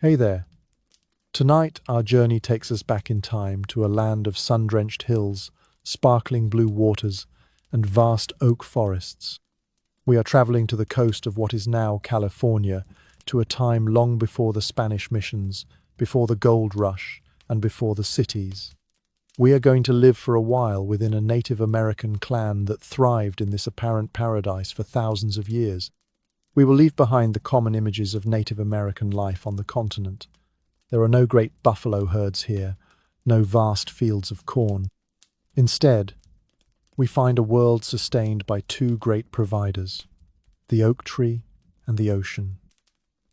Hey there. Tonight, our journey takes us back in time to a land of sun-drenched hills, sparkling blue waters, and vast oak forests. We are traveling to the coast of what is now California, to a time long before the Spanish missions, before the gold rush, and before the cities. We are going to live for a while within a Native American clan that thrived in this apparent paradise for thousands of years. We will leave behind the common images of Native American life on the continent. There are no great buffalo herds here, no vast fields of corn. Instead, we find a world sustained by two great providers, the oak tree and the ocean.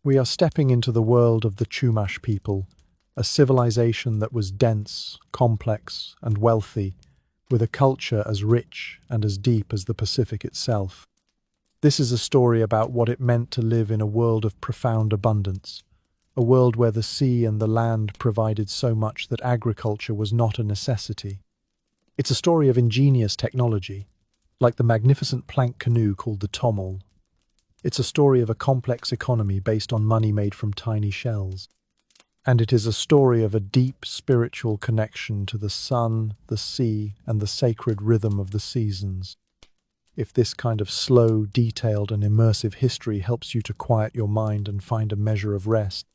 We are stepping into the world of the Chumash people, a civilization that was dense, complex, and wealthy, with a culture as rich and as deep as the Pacific itself. This is a story about what it meant to live in a world of profound abundance, a world where the sea and the land provided so much that agriculture was not a necessity. It's a story of ingenious technology, like the magnificent plank canoe called the tomol. It's a story of a complex economy based on money made from tiny shells. And it is a story of a deep spiritual connection to the sun, the sea, and the sacred rhythm of the seasons. If this kind of slow, detailed, and immersive history helps you to quiet your mind and find a measure of rest,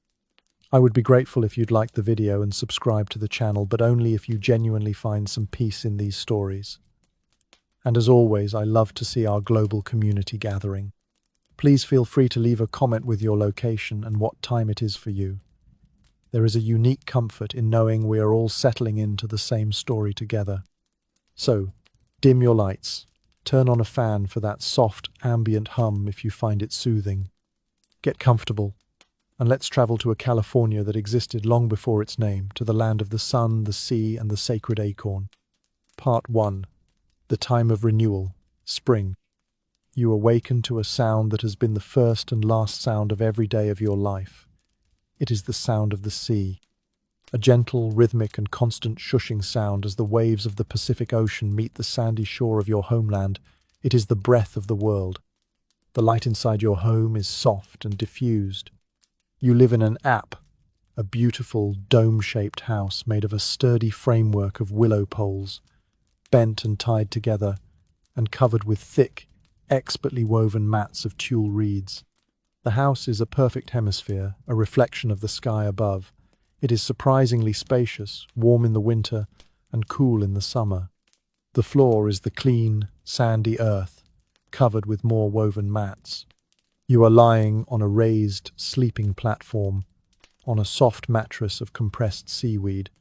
I would be grateful if you'd like the video and subscribe to the channel, but only if you genuinely find some peace in these stories. And as always, I love to see our global community gathering. Please feel free to leave a comment with your location and what time it is for you. There is a unique comfort in knowing we are all settling into the same story together. So, dim your lights, turn on a fan for that soft, ambient hum if you find it soothing. Get comfortable, and let's travel to a California that existed long before its name, to the land of the sun, the sea, and the sacred acorn. Part 1. The time of renewal, spring. You awaken to a sound that has been the first and last sound of every day of your life. It is the sound of the sea. A gentle, rhythmic, and constant shushing sound as the waves of the Pacific Ocean meet the sandy shore of your homeland. It is the breath of the world. The light inside your home is soft and diffused. You live in an a beautiful dome-shaped house made of a sturdy framework of willow poles, bent and tied together, and covered with thick, expertly woven mats of tulle reeds. The house is a perfect hemisphere, a reflection of the sky above. It is surprisingly spacious, warm in the winter, and cool in the summer. The floor is the clean, sandy earth, covered with more woven mats. You are lying on a raised, sleeping platform, on a soft mattress of compressed seaweed,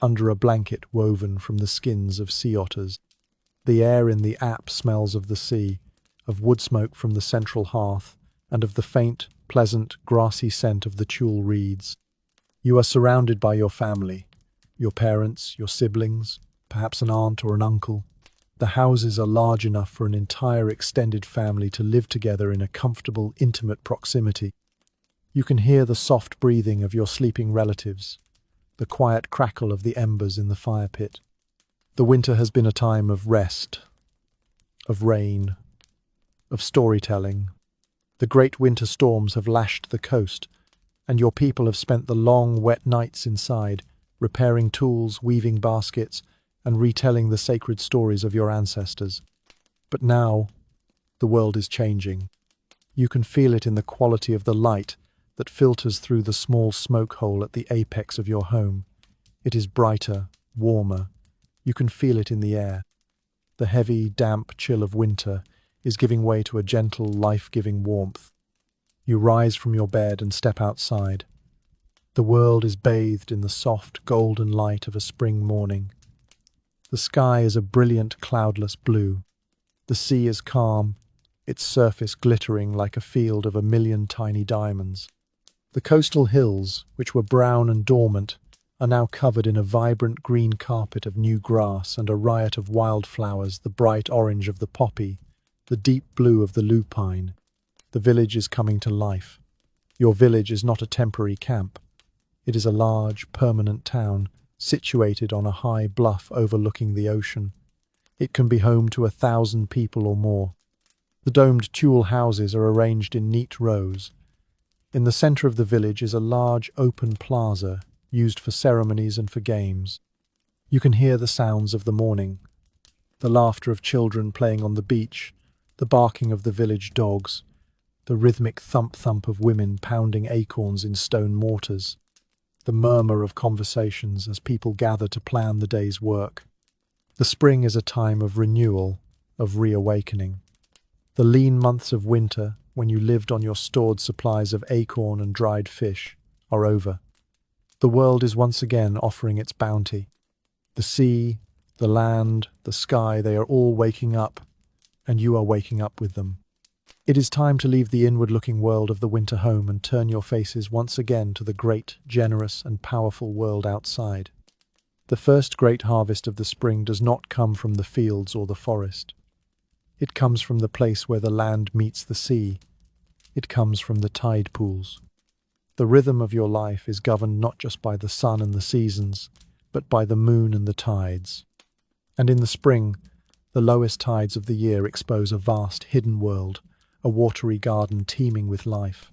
under a blanket woven from the skins of sea otters. The air in the smells of the sea, of wood smoke from the central hearth, and of the faint, pleasant, grassy scent of the tulle reeds. You are surrounded by your family, your parents, your siblings, perhaps an aunt or an uncle. The houses are large enough for an entire extended family to live together in a comfortable, intimate proximity. You can hear the soft breathing of your sleeping relatives, the quiet crackle of the embers in the fire pit. The winter has been a time of rest, of rain, of storytelling. The great winter storms have lashed the coast, and your people have spent the long, wet nights inside, repairing tools, weaving baskets, and retelling the sacred stories of your ancestors. But now, the world is changing. You can feel it in the quality of the light that filters through the small smoke hole at the apex of your home. It is brighter, warmer. You can feel it in the air. The heavy, damp chill of winter is giving way to a gentle, life-giving warmth. You rise from your bed and step outside. The world is bathed in the soft, golden light of a spring morning. The sky is a brilliant, cloudless blue. The sea is calm, its surface glittering like a field of a million tiny diamonds. The coastal hills, which were brown and dormant, are now covered in a vibrant green carpet of new grass and a riot of wildflowers, the bright orange of the poppy, the deep blue of the lupine. The village is coming to life. Your village is not a temporary camp. It is a large, permanent town, situated on a high bluff overlooking the ocean. It can be home to 1,000 people or more. The domed tulle houses are arranged in neat rows. In the center of the village is a large open plaza used for ceremonies and for games. You can hear the sounds of the morning, the laughter of children playing on the beach, the barking of the village dogs, the rhythmic thump-thump of women pounding acorns in stone mortars, the murmur of conversations as people gather to plan the day's work. The spring is a time of renewal, of reawakening. The lean months of winter, when you lived on your stored supplies of acorn and dried fish, are over. The world is once again offering its bounty. The sea, the land, the sky, they are all waking up, and you are waking up with them. It is time to leave the inward-looking world of the winter home and turn your faces once again to the great, generous, and powerful world outside. The first great harvest of the spring does not come from the fields or the forest. It comes from the place where the land meets the sea. It comes from the tide pools. The rhythm of your life is governed not just by the sun and the seasons, but by the moon and the tides. And in the spring, the lowest tides of the year expose a vast hidden world, a watery garden teeming with life.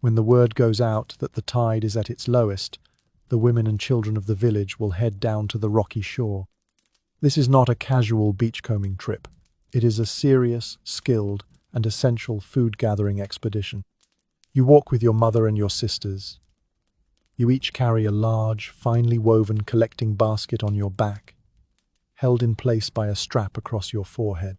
When the word goes out that the tide is at its lowest, the women and children of the village will head down to the rocky shore. This is not a casual beachcombing trip. It is a serious, skilled, and essential food-gathering expedition. You walk with your mother and your sisters. You each carry a large, finely woven collecting basket on your back, held in place by a strap across your forehead.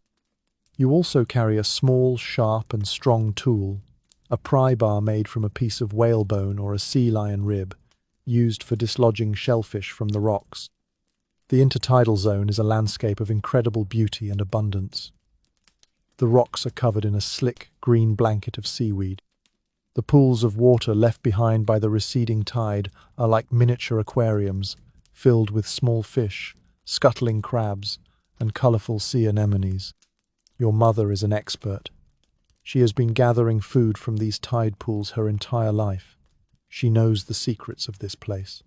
You also carry a small, sharp and strong tool, a pry bar made from a piece of whalebone or a sea lion rib, used for dislodging shellfish from the rocks. The intertidal zone is a landscape of incredible beauty and abundance. The rocks are covered in a slick, green blanket of seaweed. The pools of water left behind by the receding tide are like miniature aquariums, filled with small fish, scuttling crabs, and colorful sea anemones. Your mother is an expert. She has been gathering food from these tide pools her entire life. She knows the secrets of this place.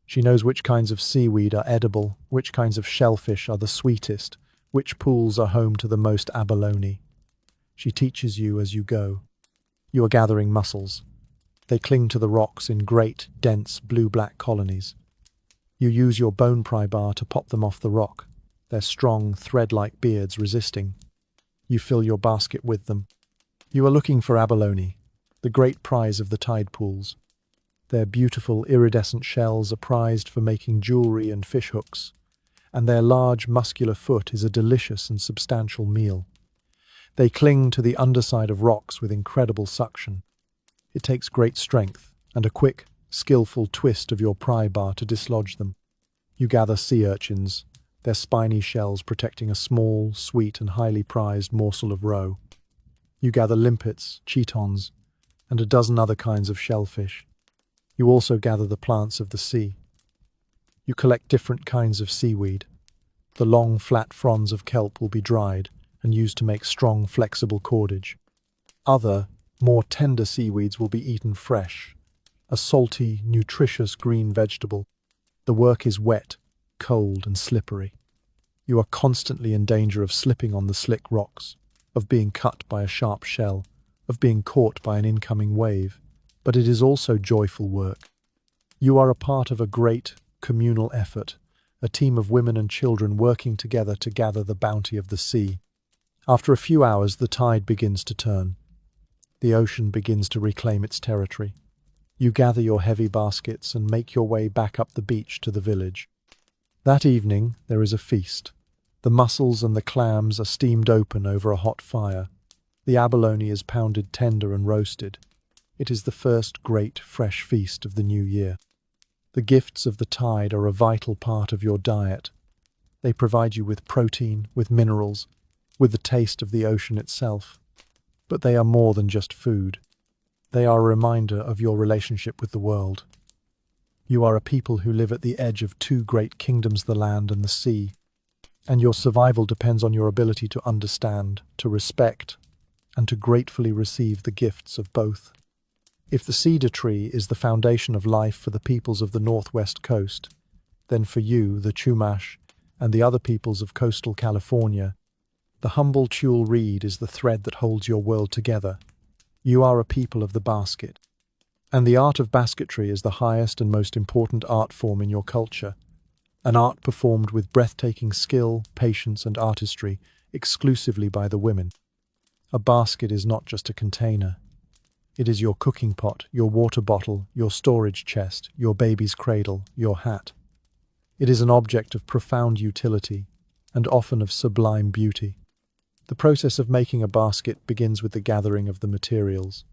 She knows which kinds of seaweed are edible, which kinds of shellfish are the sweetest, which pools are home to the most abalone. She teaches you as you go. You are gathering mussels. They cling to the rocks in great, dense, blue-black colonies. You use your bone pry bar to pop them off the rock, their strong, thread-like beards resisting. You fill your basket with them. You are looking for abalone, the great prize of the tide pools. Their beautiful, iridescent shells are prized for making jewelry and fish hooks, and their large, muscular foot is a delicious and substantial meal. They cling to the underside of rocks with incredible suction. It takes great strength and a quick, skillful twist of your pry bar to dislodge them. You gather sea urchins, their spiny shells protecting a small, sweet and highly prized morsel of roe. You gather limpets, chitons, and a dozen other kinds of shellfish. You also gather the plants of the sea. You collect different kinds of seaweed. The long, flat fronds of kelp will be dried and used to make strong, flexible cordage. Other, more tender seaweeds will be eaten fresh, a salty, nutritious green vegetable. The work is wet, cold and slippery. You are constantly in danger of slipping on the slick rocks, of being cut by a sharp shell, of being caught by an incoming wave. But it is also joyful work. You are a part of a great, communal effort, a team of women and children working together to gather the bounty of the sea. After a few hours, the tide begins to turn. The ocean begins to reclaim its territory. You gather your heavy baskets and make your way back up the beach to the village. That evening, there is a feast. The mussels and the clams are steamed open over a hot fire. The abalone is pounded tender and roasted. It is the first great, fresh feast of the new year. The gifts of the tide are a vital part of your diet. They provide you with protein, with minerals, with the taste of the ocean itself. But they are more than just food. They are a reminder of your relationship with the world. You are a people who live at the edge of two great kingdoms, the land and the sea, and your survival depends on your ability to understand, to respect, and to gratefully receive the gifts of both. If the cedar tree is the foundation of life for the peoples of the northwest coast, then for you, the Chumash, and the other peoples of coastal California, the humble tule reed is the thread that holds your world together. You are a people of the basket. And the art of basketry is the highest and most important art form in your culture, an art performed with breathtaking skill, patience, and artistry exclusively by the women. A basket is not just a container. It is your cooking pot, your water bottle, your storage chest, your baby's cradle, your hat. It is an object of profound utility and often of sublime beauty. The process of making a basket begins with the gathering of the materials.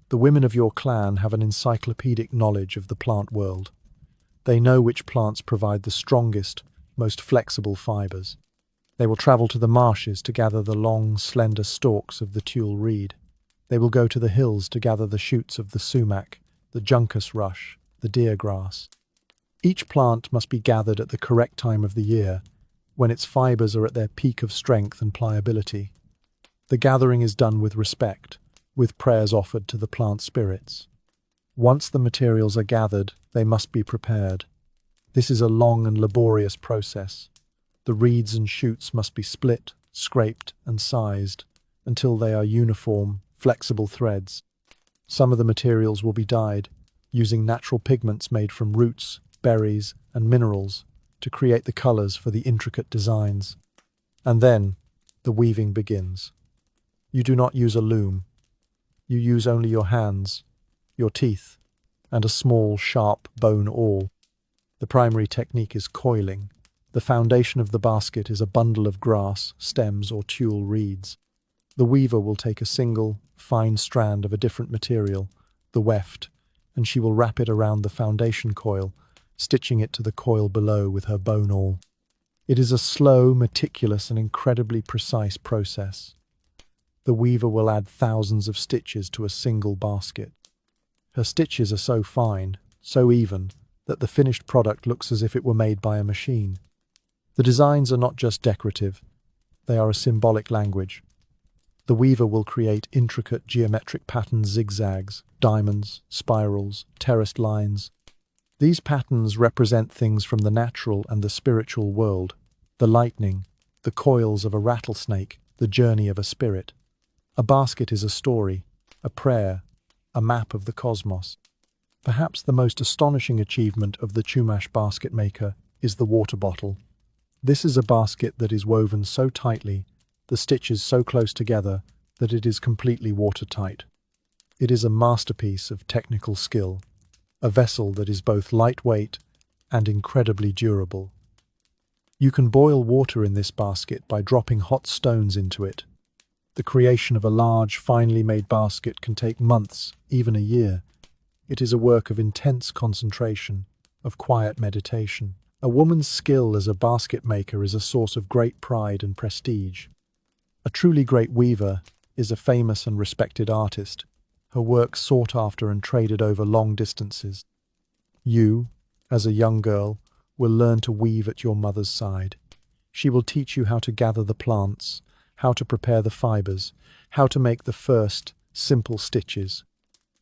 The women of your clan have an encyclopedic knowledge of the plant world. They know which plants provide the strongest, most flexible fibers. They will travel to the marshes to gather the long, slender stalks of the tule reed. They will go to the hills to gather the shoots of the sumac, the juncus rush, the deer grass. Each plant must be gathered at the correct time of the year, when its fibers are at their peak of strength and pliability. The gathering is done with respect, with prayers offered to the plant spirits. Once the materials are gathered, they must be prepared. This is a long and laborious process. The reeds and shoots must be split, scraped, and sized until they are uniform, flexible threads. Some of the materials will be dyed, using natural pigments made from roots, berries, and minerals to create the colors for the intricate designs. And then, the weaving begins. You do not use a loom. You use only your hands, your teeth, and a small, sharp bone awl. The primary technique is coiling. The foundation of the basket is a bundle of grass, stems, or tule reeds. The weaver will take a single, fine strand of a different material, the weft, and she will wrap it around the foundation coil, stitching it to the coil below with her bone awl. It is a slow, meticulous, and incredibly precise process. The weaver will add thousands of stitches to a single basket. Her stitches are so fine, so even, that the finished product looks as if it were made by a machine. The designs are not just decorative, they are a symbolic language. The weaver will create intricate geometric patterns, zigzags, diamonds, spirals, terraced lines. These patterns represent things from the natural and the spiritual world, the lightning, the coils of a rattlesnake, the journey of a spirit. A basket is a story, a prayer, a map of the cosmos. Perhaps the most astonishing achievement of the Chumash basket maker is the water bottle. This is a basket that is woven so tightly, the stitches so close together, that it is completely watertight. It is a masterpiece of technical skill, a vessel that is both lightweight and incredibly durable. You can boil water in this basket by dropping hot stones into it. The creation of a large, finely made basket can take months, even a year. It is a work of intense concentration, of quiet meditation. A woman's skill as a basket maker is a source of great pride and prestige. A truly great weaver is a famous and respected artist, her work sought after and traded over long distances. You, as a young girl, will learn to weave at your mother's side. She will teach you how to gather the plants, how to prepare the fibers, how to make the first, simple stitches.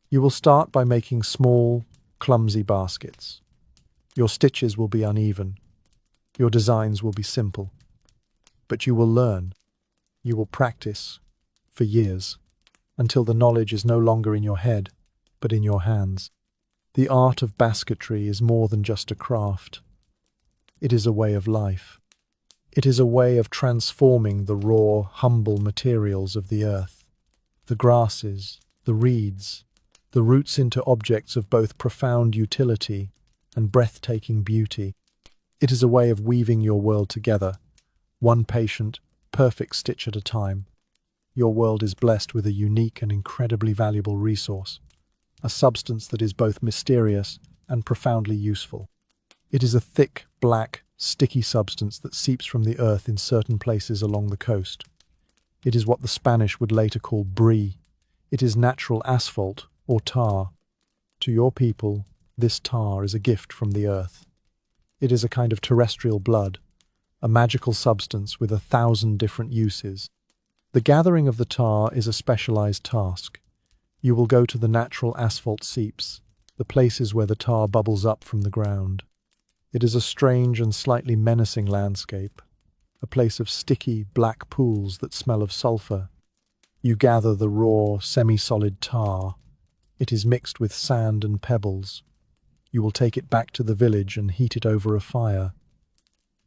You will start by making small, clumsy baskets. Your stitches will be uneven. Your designs will be simple. But you will learn. You will practice for years, until the knowledge is no longer in your head, but in your hands. The art of basketry is more than just a craft. It is a way of life. It is a way of transforming the raw, humble materials of the earth, the grasses, the reeds, the roots into objects of both profound utility and breathtaking beauty. It is a way of weaving your world together, one patient, perfect stitch at a time. Your world is blessed with a unique and incredibly valuable resource, a substance that is both mysterious and profoundly useful. It is a thick, black, sticky substance that seeps from the earth in certain places along the coast. It is what the Spanish would later call brie. It is natural asphalt, or tar. To your people, this tar is a gift from the earth. It is a kind of terrestrial blood, a magical substance with 1,000 different uses. The gathering of the tar is a specialized task. You will go to the natural asphalt seeps, the places where the tar bubbles up from the ground. It is a strange and slightly menacing landscape, a place of sticky, black pools that smell of sulfur. You gather the raw, semi-solid tar, It is mixed with sand and pebbles. You will take it back to the village and heat it over a fire.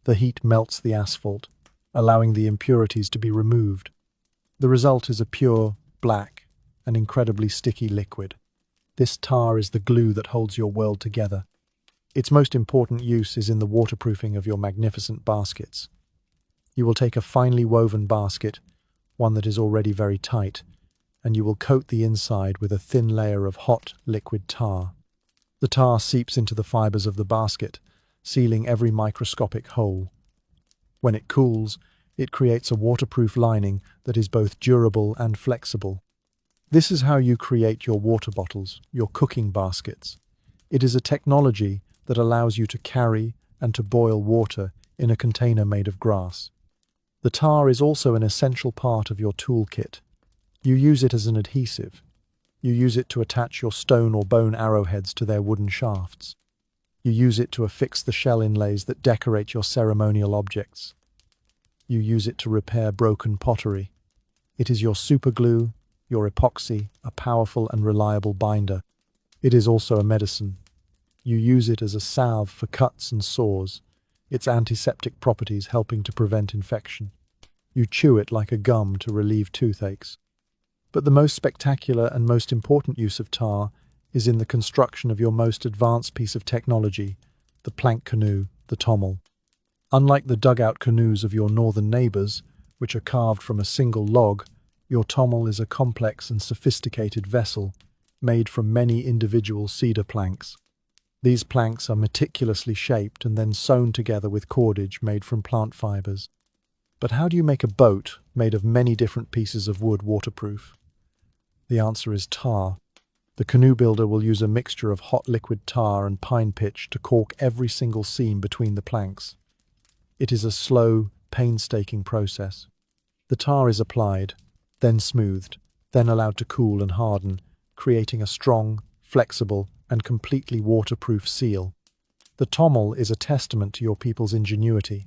The heat melts the asphalt, allowing the impurities to be removed. The result is a pure, black, and incredibly sticky liquid. This tar is the glue that holds your world together. Its most important use is in the waterproofing of your magnificent baskets. You will take a finely woven basket, one that is already very tight, and you will coat the inside with a thin layer of hot, liquid tar. The tar seeps into the fibers of the basket, sealing every microscopic hole. When it cools, it creates a waterproof lining that is both durable and flexible. This is how you create your water bottles, your cooking baskets. It is a technology that allows you to carry and to boil water in a container made of grass. The tar is also an essential part of your toolkit. You use it as an adhesive. You use it to attach your stone or bone arrowheads to their wooden shafts. You use it to affix the shell inlays that decorate your ceremonial objects. You use it to repair broken pottery. It is your superglue, your epoxy, a powerful and reliable binder. It is also a medicine. You use it as a salve for cuts and sores, its antiseptic properties helping to prevent infection. You chew it like a gum to relieve toothaches. But the most spectacular and most important use of tar is in the construction of your most advanced piece of technology, the plank canoe, the tommel. Unlike the dugout canoes of your northern neighbors, which are carved from a single log, your tommel is a complex and sophisticated vessel made from many individual cedar planks. These planks are meticulously shaped and then sewn together with cordage made from plant fibers. But how do you make a boat made of many different pieces of wood waterproof? The answer is tar. The canoe builder will use a mixture of hot liquid tar and pine pitch to caulk every single seam between the planks. It is a slow, painstaking process. The tar is applied, then smoothed, then allowed to cool and harden, creating a strong, flexible, and completely waterproof seal. The tommel is a testament to your people's ingenuity,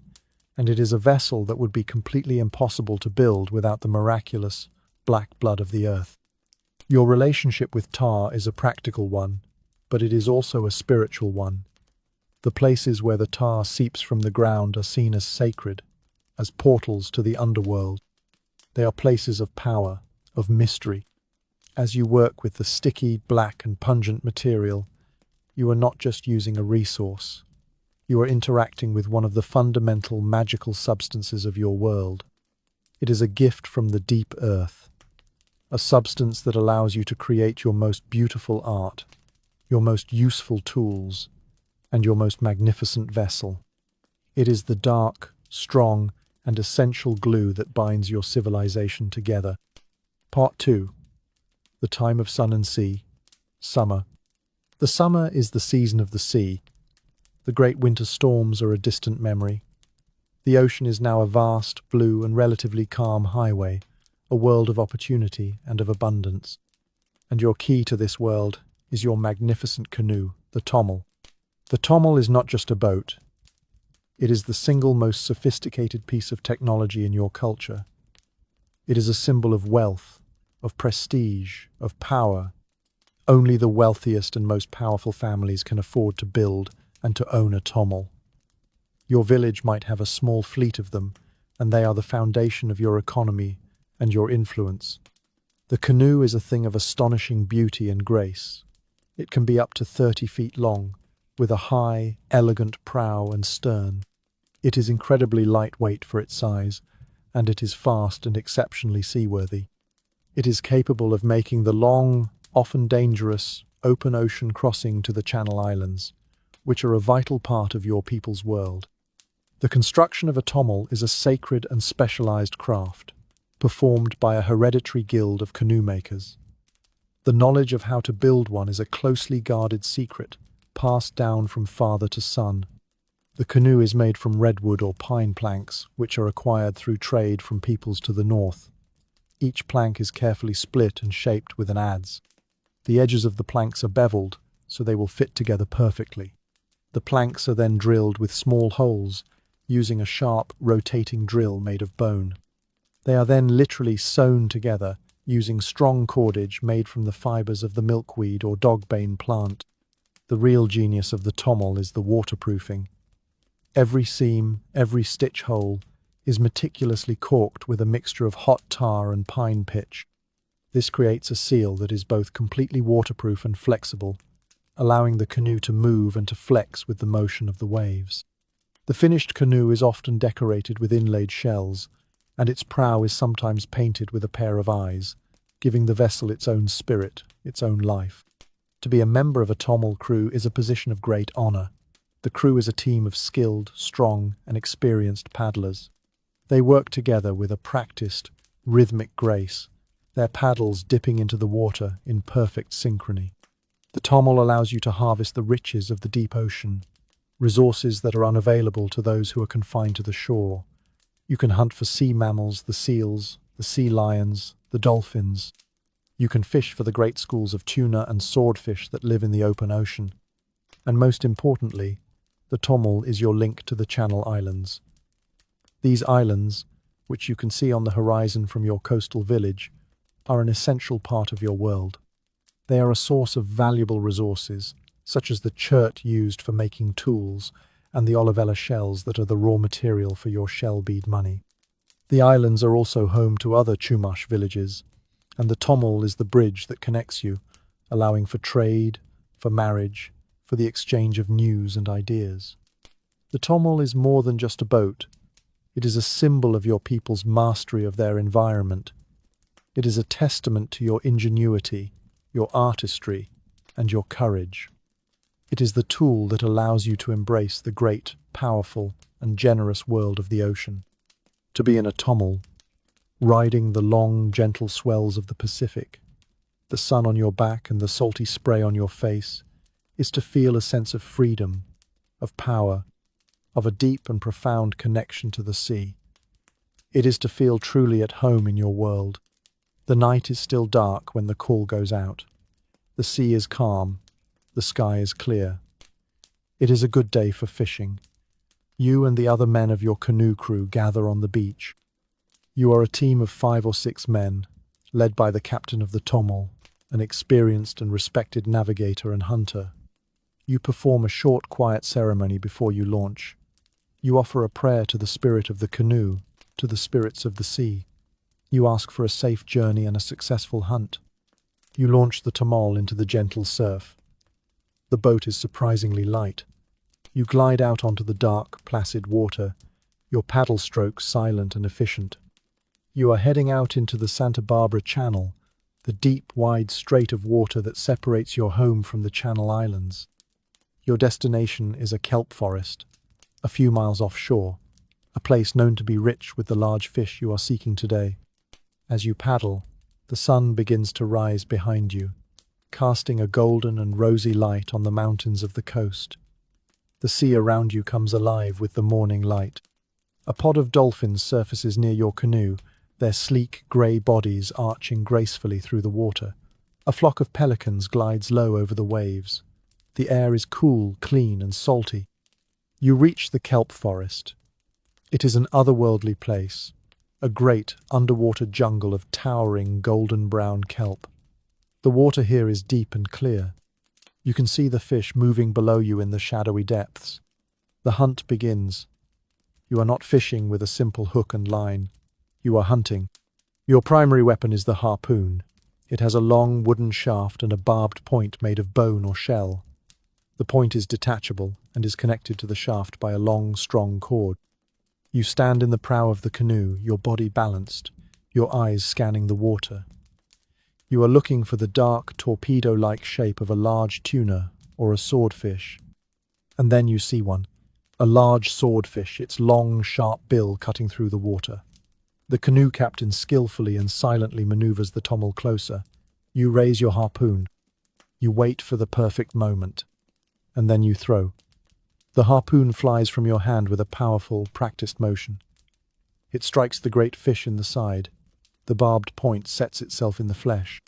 and it is a vessel that would be completely impossible to build without the miraculous black blood of the earth. Your relationship with tar is a practical one, but it is also a spiritual one. The places where the tar seeps from the ground are seen as sacred, as portals to the underworld. They are places of power, of mystery. As you work with the sticky, black and pungent material, you are not just using a resource. You are interacting with one of the fundamental magical substances of your world. It is a gift from the deep earth, a substance that allows you to create your most beautiful art, your most useful tools, and your most magnificent vessel. It is the dark, strong, and essential glue that binds your civilization together. Part 2. The time of sun and sea. Summer. The summer is the season of the sea. The great winter storms are a distant memory. The ocean is now a vast, blue, and relatively calm highway, a world of opportunity and of abundance. And your key to this world is your magnificent canoe, the tommel. The tommel is not just a boat. It is the single most sophisticated piece of technology in your culture. It is a symbol of wealth, of prestige, of power. Only the wealthiest and most powerful families can afford to build and to own a tommel. Your village might have a small fleet of them, and they are the foundation of your economy and your influence. The canoe is a thing of astonishing beauty and grace. It can be up to 30 feet long, with a high, elegant prow and stern. It is incredibly lightweight for its size, and it is fast and exceptionally seaworthy. It is capable of making the long, often dangerous, open ocean crossing to the Channel Islands, which are a vital part of your people's world. The construction of a tommel is a sacred and specialized craft, performed by a hereditary guild of canoe makers. The knowledge of how to build one is a closely guarded secret, passed down from father to son. The canoe is made from redwood or pine planks, which are acquired through trade from peoples to the north. Each plank is carefully split and shaped with an adze. The edges of the planks are beveled, so they will fit together perfectly. The planks are then drilled with small holes, using a sharp, rotating drill made of bone. They are then literally sewn together, using strong cordage made from the fibers of the milkweed or dogbane plant. The real genius of the tommel is the waterproofing. Every seam, every stitch hole is meticulously caulked with a mixture of hot tar and pine pitch. This creates a seal that is both completely waterproof and flexible, allowing the canoe to move and to flex with the motion of the waves. The finished canoe is often decorated with inlaid shells, and its prow is sometimes painted with a pair of eyes, giving the vessel its own spirit, its own life. To be a member of a tommel crew is a position of great honor. The crew is a team of skilled, strong, and experienced paddlers. They work together with a practiced, rhythmic grace, their paddles dipping into the water in perfect synchrony. The tommel allows you to harvest the riches of the deep ocean, resources that are unavailable to those who are confined to the shore. You can hunt for sea mammals, the seals, the sea lions, the dolphins. You can fish for the great schools of tuna and swordfish that live in the open ocean. And most importantly, the tommel is your link to the Channel Islands. These islands, which you can see on the horizon from your coastal village, are an essential part of your world. They are a source of valuable resources, such as the chert used for making tools and the olivella shells that are the raw material for your shell bead money. The islands are also home to other Chumash villages, and the tommel is the bridge that connects you, allowing for trade, for marriage, for the exchange of news and ideas. The tommel is more than just a boat. It is a symbol of your people's mastery of their environment. It is a testament to your ingenuity, your artistry, and your courage. It is the tool that allows you to embrace the great, powerful, and generous world of the ocean. To be in a tommel, riding the long, gentle swells of the Pacific, the sun on your back and the salty spray on your face, is to feel a sense of freedom, of power, of a deep and profound connection to the sea. It is to feel truly at home in your world. The night is still dark when the call goes out. The sea is calm. The sky is clear. It is a good day for fishing. You and the other men of your canoe crew gather on the beach. You are a team of 5 or 6 men, led by the captain of the tommel, an experienced and respected navigator and hunter. You perform a short, quiet ceremony before you launch. You offer a prayer to the spirit of the canoe, to the spirits of the sea. You ask for a safe journey and a successful hunt. You launch the tommel into the gentle surf. The boat is surprisingly light. You glide out onto the dark, placid water, your paddle strokes silent and efficient. You are heading out into the Santa Barbara Channel, the deep, wide strait of water that separates your home from the Channel Islands. Your destination is a kelp forest, a few miles offshore, a place known to be rich with the large fish you are seeking today. As you paddle, the sun begins to rise behind you, casting a golden and rosy light on the mountains of the coast. The sea around you comes alive with the morning light. A pod of dolphins surfaces near your canoe, their sleek, grey bodies arching gracefully through the water. A flock of pelicans glides low over the waves. The air is cool, clean, and salty. You reach the kelp forest. It is an otherworldly place, a great underwater jungle of towering golden-brown kelp. The water here is deep and clear. You can see the fish moving below you in the shadowy depths. The hunt begins. You are not fishing with a simple hook and line. You are hunting. Your primary weapon is the harpoon. It has a long wooden shaft and a barbed point made of bone or shell. The point is detachable and is connected to the shaft by a long, strong cord. You stand in the prow of the canoe, your body balanced, your eyes scanning the water. You are looking for the dark, torpedo-like shape of a large tuna or a swordfish. And then you see one, a large swordfish, its long, sharp bill cutting through the water. The canoe captain skillfully and silently maneuvers the tommel closer. You raise your harpoon. You wait for the perfect moment. And then you throw. The harpoon flies from your hand with a powerful, practiced motion. It strikes the great fish in the side. The barbed point sets itself in the flesh.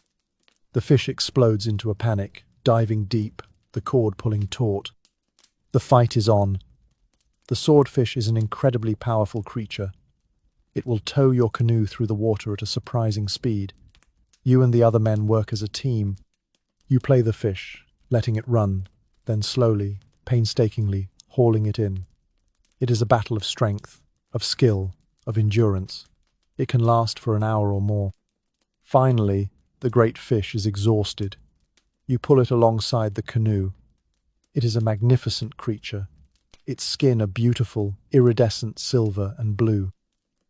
The fish explodes into a panic, diving deep, the cord pulling taut. The fight is on. The swordfish is an incredibly powerful creature. It will tow your canoe through the water at a surprising speed. You and the other men work as a team. You play the fish, letting it run, then slowly, painstakingly, hauling it in. It is a battle of strength, of skill, of endurance. It can last for an hour or more. Finally, the great fish is exhausted. You pull it alongside the canoe. It is a magnificent creature, its skin a beautiful, iridescent silver and blue.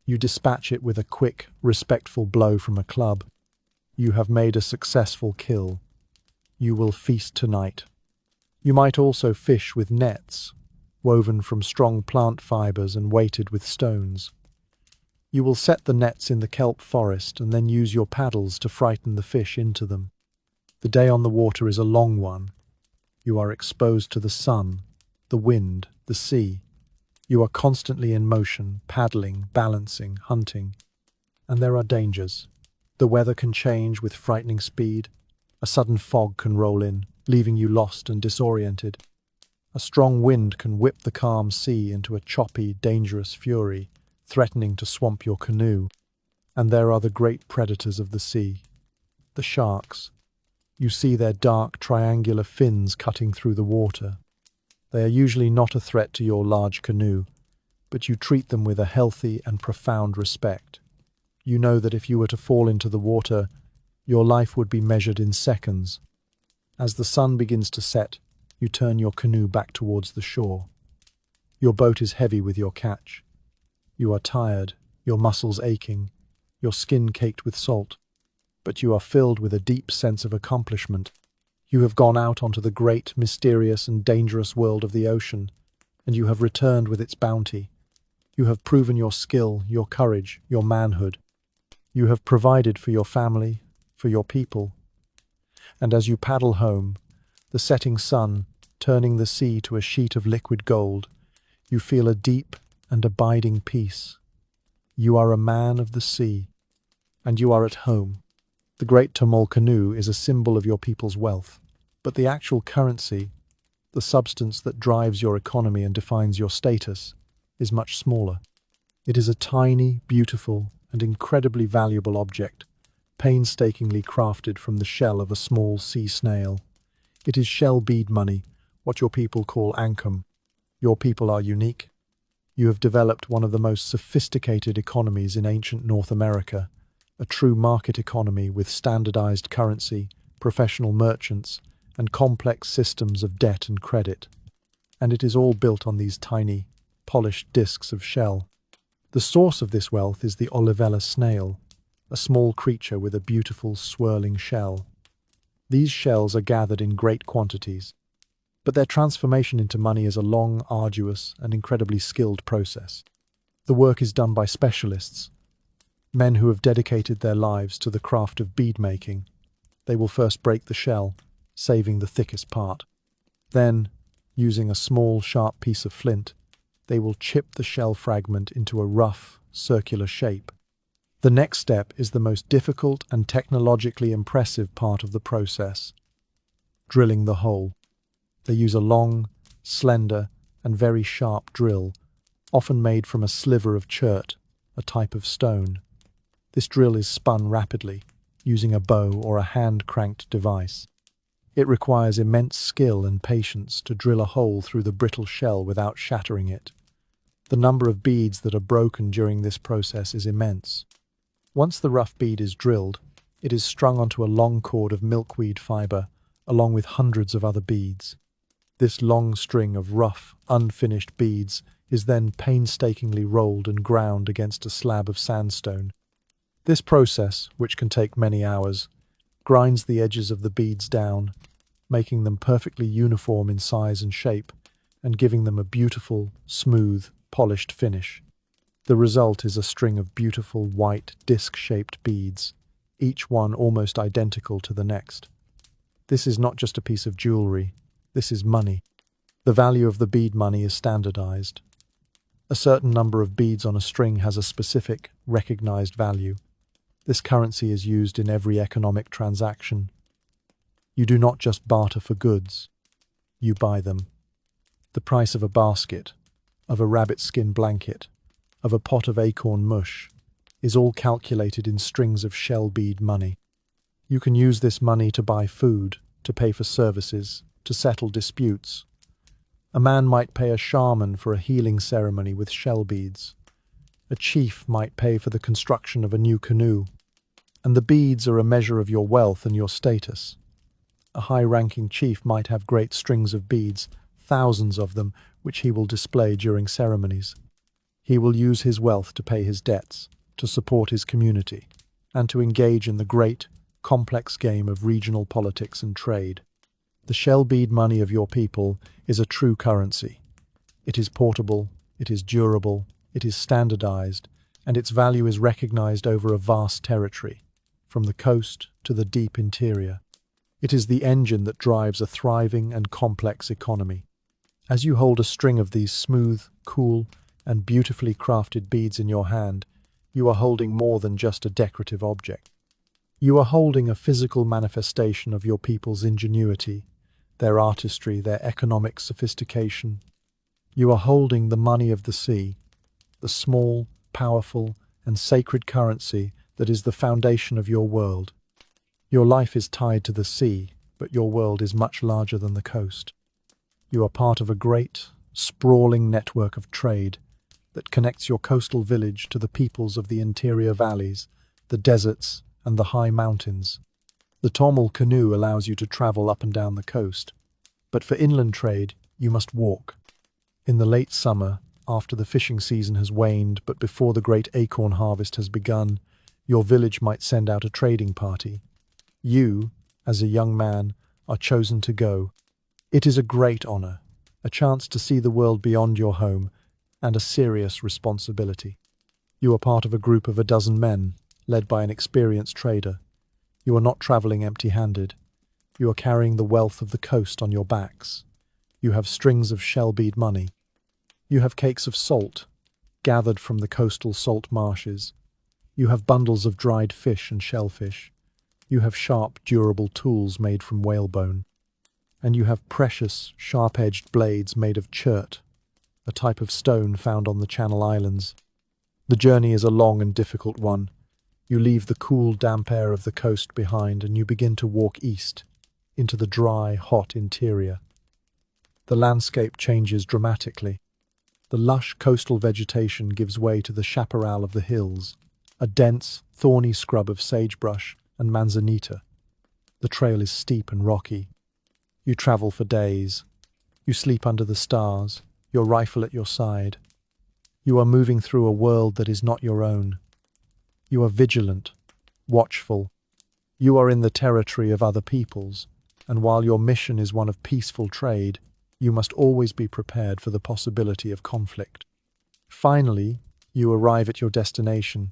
You dispatch it with a quick, respectful blow from a club. You have made a successful kill. You will feast tonight. You might also fish with nets, woven from strong plant fibers and weighted with stones. You will set the nets in the kelp forest and then use your paddles to frighten the fish into them. The day on the water is a long one. You are exposed to the sun, the wind, the sea. You are constantly in motion, paddling, balancing, hunting. And there are dangers. The weather can change with frightening speed. A sudden fog can roll in, leaving you lost and disoriented. A strong wind can whip the calm sea into a choppy, dangerous fury, threatening to swamp your canoe. And there are the great predators of the sea, the sharks. You see their dark, triangular fins cutting through the water. They are usually not a threat to your large canoe, but you treat them with a healthy and profound respect. You know that if you were to fall into the water, your life would be measured in seconds. As the sun begins to set, you turn your canoe back towards the shore. Your boat is heavy with your catch. You are tired, your muscles aching, your skin caked with salt. But you are filled with a deep sense of accomplishment. You have gone out onto the great, mysterious and dangerous world of the ocean, and you have returned with its bounty. You have proven your skill, your courage, your manhood. You have provided for your family, for your people. And as you paddle home, the setting sun turning the sea to a sheet of liquid gold, you feel a deep and abiding peace. You are a man of the sea, and you are at home. The great Tamil canoe is a symbol of your people's wealth, but the actual currency, the substance that drives your economy and defines your status, is much smaller. It is a tiny, beautiful, and incredibly valuable object, painstakingly crafted from the shell of a small sea snail. It is shell bead money, what your people call ankum. Your people are unique. You have developed one of the most sophisticated economies in ancient North America, a true market economy with standardized currency, professional merchants, and complex systems of debt and credit. And it is all built on these tiny, polished discs of shell. The source of this wealth is the Olivella snail, a small creature with a beautiful swirling shell. These shells are gathered in great quantities, but their transformation into money is a long, arduous, and incredibly skilled process. The work is done by specialists, men who have dedicated their lives to the craft of bead making. They will first break the shell, saving the thickest part. Then, using a small, sharp piece of flint, they will chip the shell fragment into a rough, circular shape. The next step is the most difficult and technologically impressive part of the process: drilling the hole. They use a long, slender, and very sharp drill, often made from a sliver of chert, a type of stone. This drill is spun rapidly, using a bow or a hand-cranked device. It requires immense skill and patience to drill a hole through the brittle shell without shattering it. The number of beads that are broken during this process is immense. Once the rough bead is drilled, it is strung onto a long cord of milkweed fiber, along with hundreds of other beads. This long string of rough, unfinished beads is then painstakingly rolled and ground against a slab of sandstone. This process, which can take many hours, grinds the edges of the beads down, making them perfectly uniform in size and shape, and giving them a beautiful, smooth, polished finish. The result is a string of beautiful white disc-shaped beads, each one almost identical to the next. This is not just a piece of jewelry, this is money. The value of the bead money is standardized. A certain number of beads on a string has a specific, recognized value. This currency is used in every economic transaction. You do not just barter for goods, you buy them. The price of a basket, of a rabbit skin blanket, of a pot of acorn mush, is all calculated in strings of shell bead money. You can use this money to buy food, to pay for services, to settle disputes. A man might pay a shaman for a healing ceremony with shell beads. A chief might pay for the construction of a new canoe. And the beads are a measure of your wealth and your status. A high-ranking chief might have great strings of beads, thousands of them, which he will display during ceremonies. He will use his wealth to pay his debts, to support his community, and to engage in the great, complex game of regional politics and trade. The shell bead money of your people is a true currency. It is portable, it is durable, it is standardized, and its value is recognized over a vast territory, from the coast to the deep interior. It is the engine that drives a thriving and complex economy. As you hold a string of these smooth, cool, and beautifully crafted beads in your hand, you are holding more than just a decorative object. You are holding a physical manifestation of your people's ingenuity, their artistry, their economic sophistication. You are holding the money of the sea, the small, powerful, and sacred currency that is the foundation of your world. Your life is tied to the sea, but your world is much larger than the coast. You are part of a great, sprawling network of trade that connects your coastal village to the peoples of the interior valleys, the deserts, and the high mountains. The Tomel canoe allows you to travel up and down the coast, but for inland trade, you must walk. In the late summer, after the fishing season has waned but before the great acorn harvest has begun, your village might send out a trading party. You, as a young man, are chosen to go. It is a great honor, a chance to see the world beyond your home, and a serious responsibility. You are part of a group of a dozen men, led by an experienced trader. You are not traveling empty-handed. You are carrying the wealth of the coast on your backs. You have strings of shell bead money. You have cakes of salt, gathered from the coastal salt marshes. You have bundles of dried fish and shellfish. You have sharp, durable tools made from whalebone. And you have precious, sharp-edged blades made of chert, a type of stone found on the Channel Islands. The journey is a long and difficult one. You leave the cool, damp air of the coast behind and you begin to walk east, into the dry, hot interior. The landscape changes dramatically. The lush coastal vegetation gives way to the chaparral of the hills, a dense, thorny scrub of sagebrush and manzanita. The trail is steep and rocky. You travel for days. You sleep under the stars, your rifle at your side. You are moving through a world that is not your own. You are vigilant, watchful. You are in the territory of other peoples, and while your mission is one of peaceful trade, you must always be prepared for the possibility of conflict. Finally, you arrive at your destination,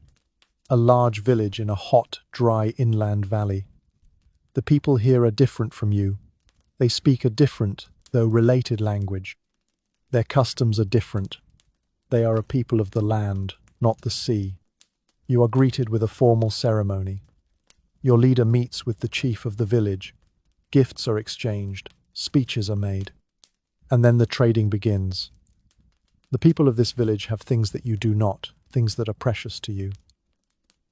a large village in a hot, dry inland valley. The people here are different from you. They speak a different, though related language. Their customs are different. They are a people of the land, not the sea. You are greeted with a formal ceremony. Your leader meets with the chief of the village. Gifts are exchanged. Speeches are made. And then the trading begins. The people of this village have things that you do not, things that are precious to you.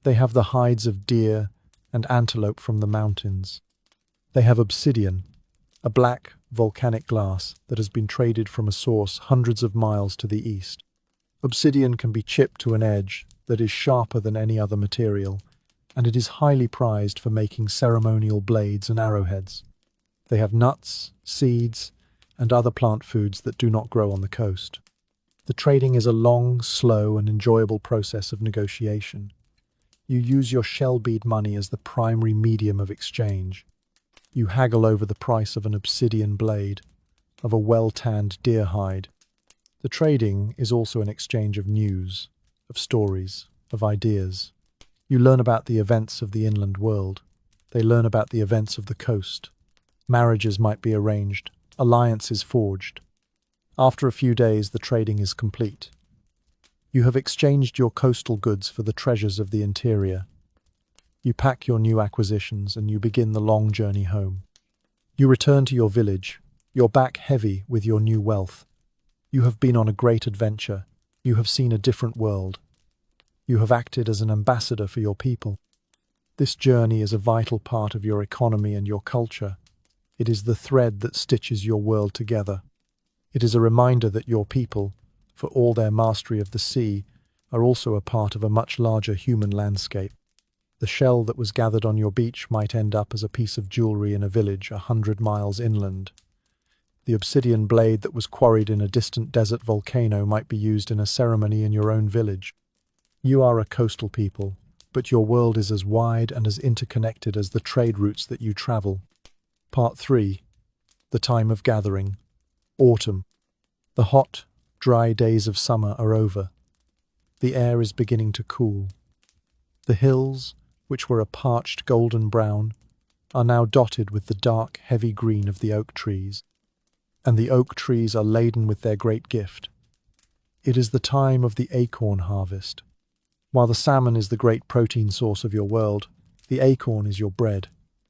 They have the hides of deer and antelope from the mountains. They have obsidian, a black, volcanic glass that has been traded from a source hundreds of miles to the east. Obsidian can be chipped to an edge that is sharper than any other material, and it is highly prized for making ceremonial blades and arrowheads. They have nuts, seeds, and other plant foods that do not grow on the coast. The trading is a long, slow, and enjoyable process of negotiation. You use your shell bead money as the primary medium of exchange. You haggle over the price of an obsidian blade, of a well-tanned deer hide. The trading is also an exchange of news, of stories, of ideas. You learn about the events of the inland world. They learn about the events of the coast. Marriages might be arranged, alliances forged. After a few days, the trading is complete. You have exchanged your coastal goods for the treasures of the interior. You pack your new acquisitions and you begin the long journey home. You return to your village, your back heavy with your new wealth. You have been on a great adventure. You have seen a different world. You have acted as an ambassador for your people. This journey is a vital part of your economy and your culture. It is the thread that stitches your world together. It is a reminder that your people, for all their mastery of the sea, are also a part of a much larger human landscape. The shell that was gathered on your beach might end up as a piece of jewelry in a village 100 miles inland. The obsidian blade that was quarried in a distant desert volcano might be used in a ceremony in your own village. You are a coastal people, but your world is as wide and as interconnected as the trade routes that you travel. Part 3. The time of gathering. Autumn. The hot, dry days of summer are over. The air is beginning to cool. The hills, which were a parched golden brown, are now dotted with the dark, heavy green of the oak trees. And the oak trees are laden with their great gift. It is the time of the acorn harvest. While the salmon is the great protein source of your world, the acorn is your bread,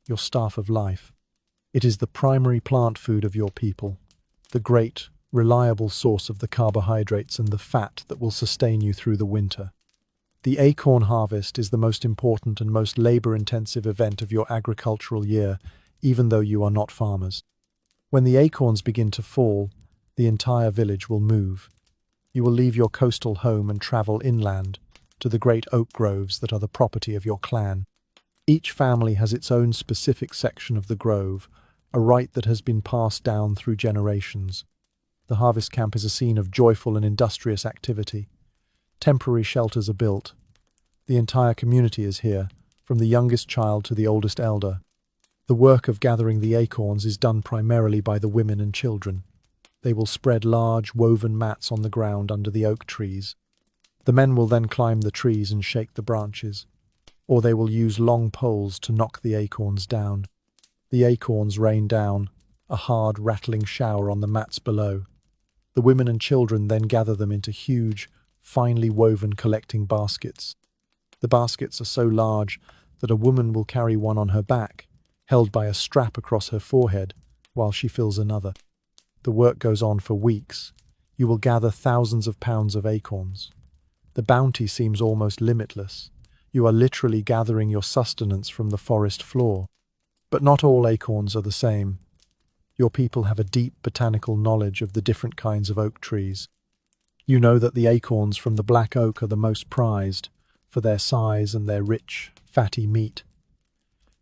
your staff of life. It is the primary plant food of your people, the great, reliable source of the carbohydrates and the fat that will sustain you through the winter. The acorn harvest is the most important and most labor-intensive event of your agricultural year, even though you are not farmers. When the acorns begin to fall, the entire village will move. You will leave your coastal home and travel inland to the great oak groves that are the property of your clan. Each family has its own specific section of the grove, a right that has been passed down through generations. The harvest camp is a scene of joyful and industrious activity. Temporary shelters are built. The entire community is here, from the youngest child to the oldest elder. The work of gathering the acorns is done primarily by the women and children. They will spread large, woven mats on the ground under the oak trees. The men will then climb the trees and shake the branches, or they will use long poles to knock the acorns down. The acorns rain down, a hard, rattling shower on the mats below. The women and children then gather them into huge, finely woven collecting baskets. The baskets are so large that a woman will carry one on her back, held by a strap across her forehead, while she fills another. The work goes on for weeks. You will gather thousands of pounds of acorns. The bounty seems almost limitless. You are literally gathering your sustenance from the forest floor. But not all acorns are the same. Your people have a deep botanical knowledge of the different kinds of oak trees. You know that the acorns from the black oak are the most prized, for their size and their rich, fatty meat.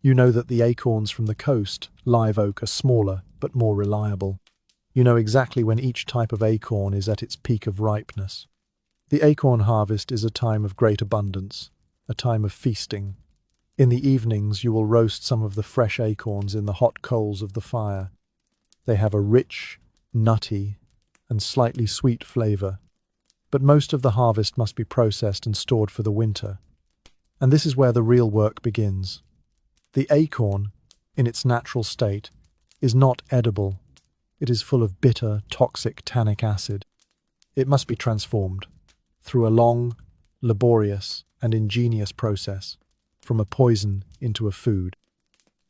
You know that the acorns from the coast, live oak, are smaller, but more reliable. You know exactly when each type of acorn is at its peak of ripeness. The acorn harvest is a time of great abundance, a time of feasting. In the evenings, you will roast some of the fresh acorns in the hot coals of the fire. They have a rich, nutty, and slightly sweet flavor. But most of the harvest must be processed and stored for the winter. And this is where the real work begins. The acorn, in its natural state, is not edible. It is full of bitter, toxic tannic acid. It must be transformed through a long, laborious, and ingenious process, from a poison into a food.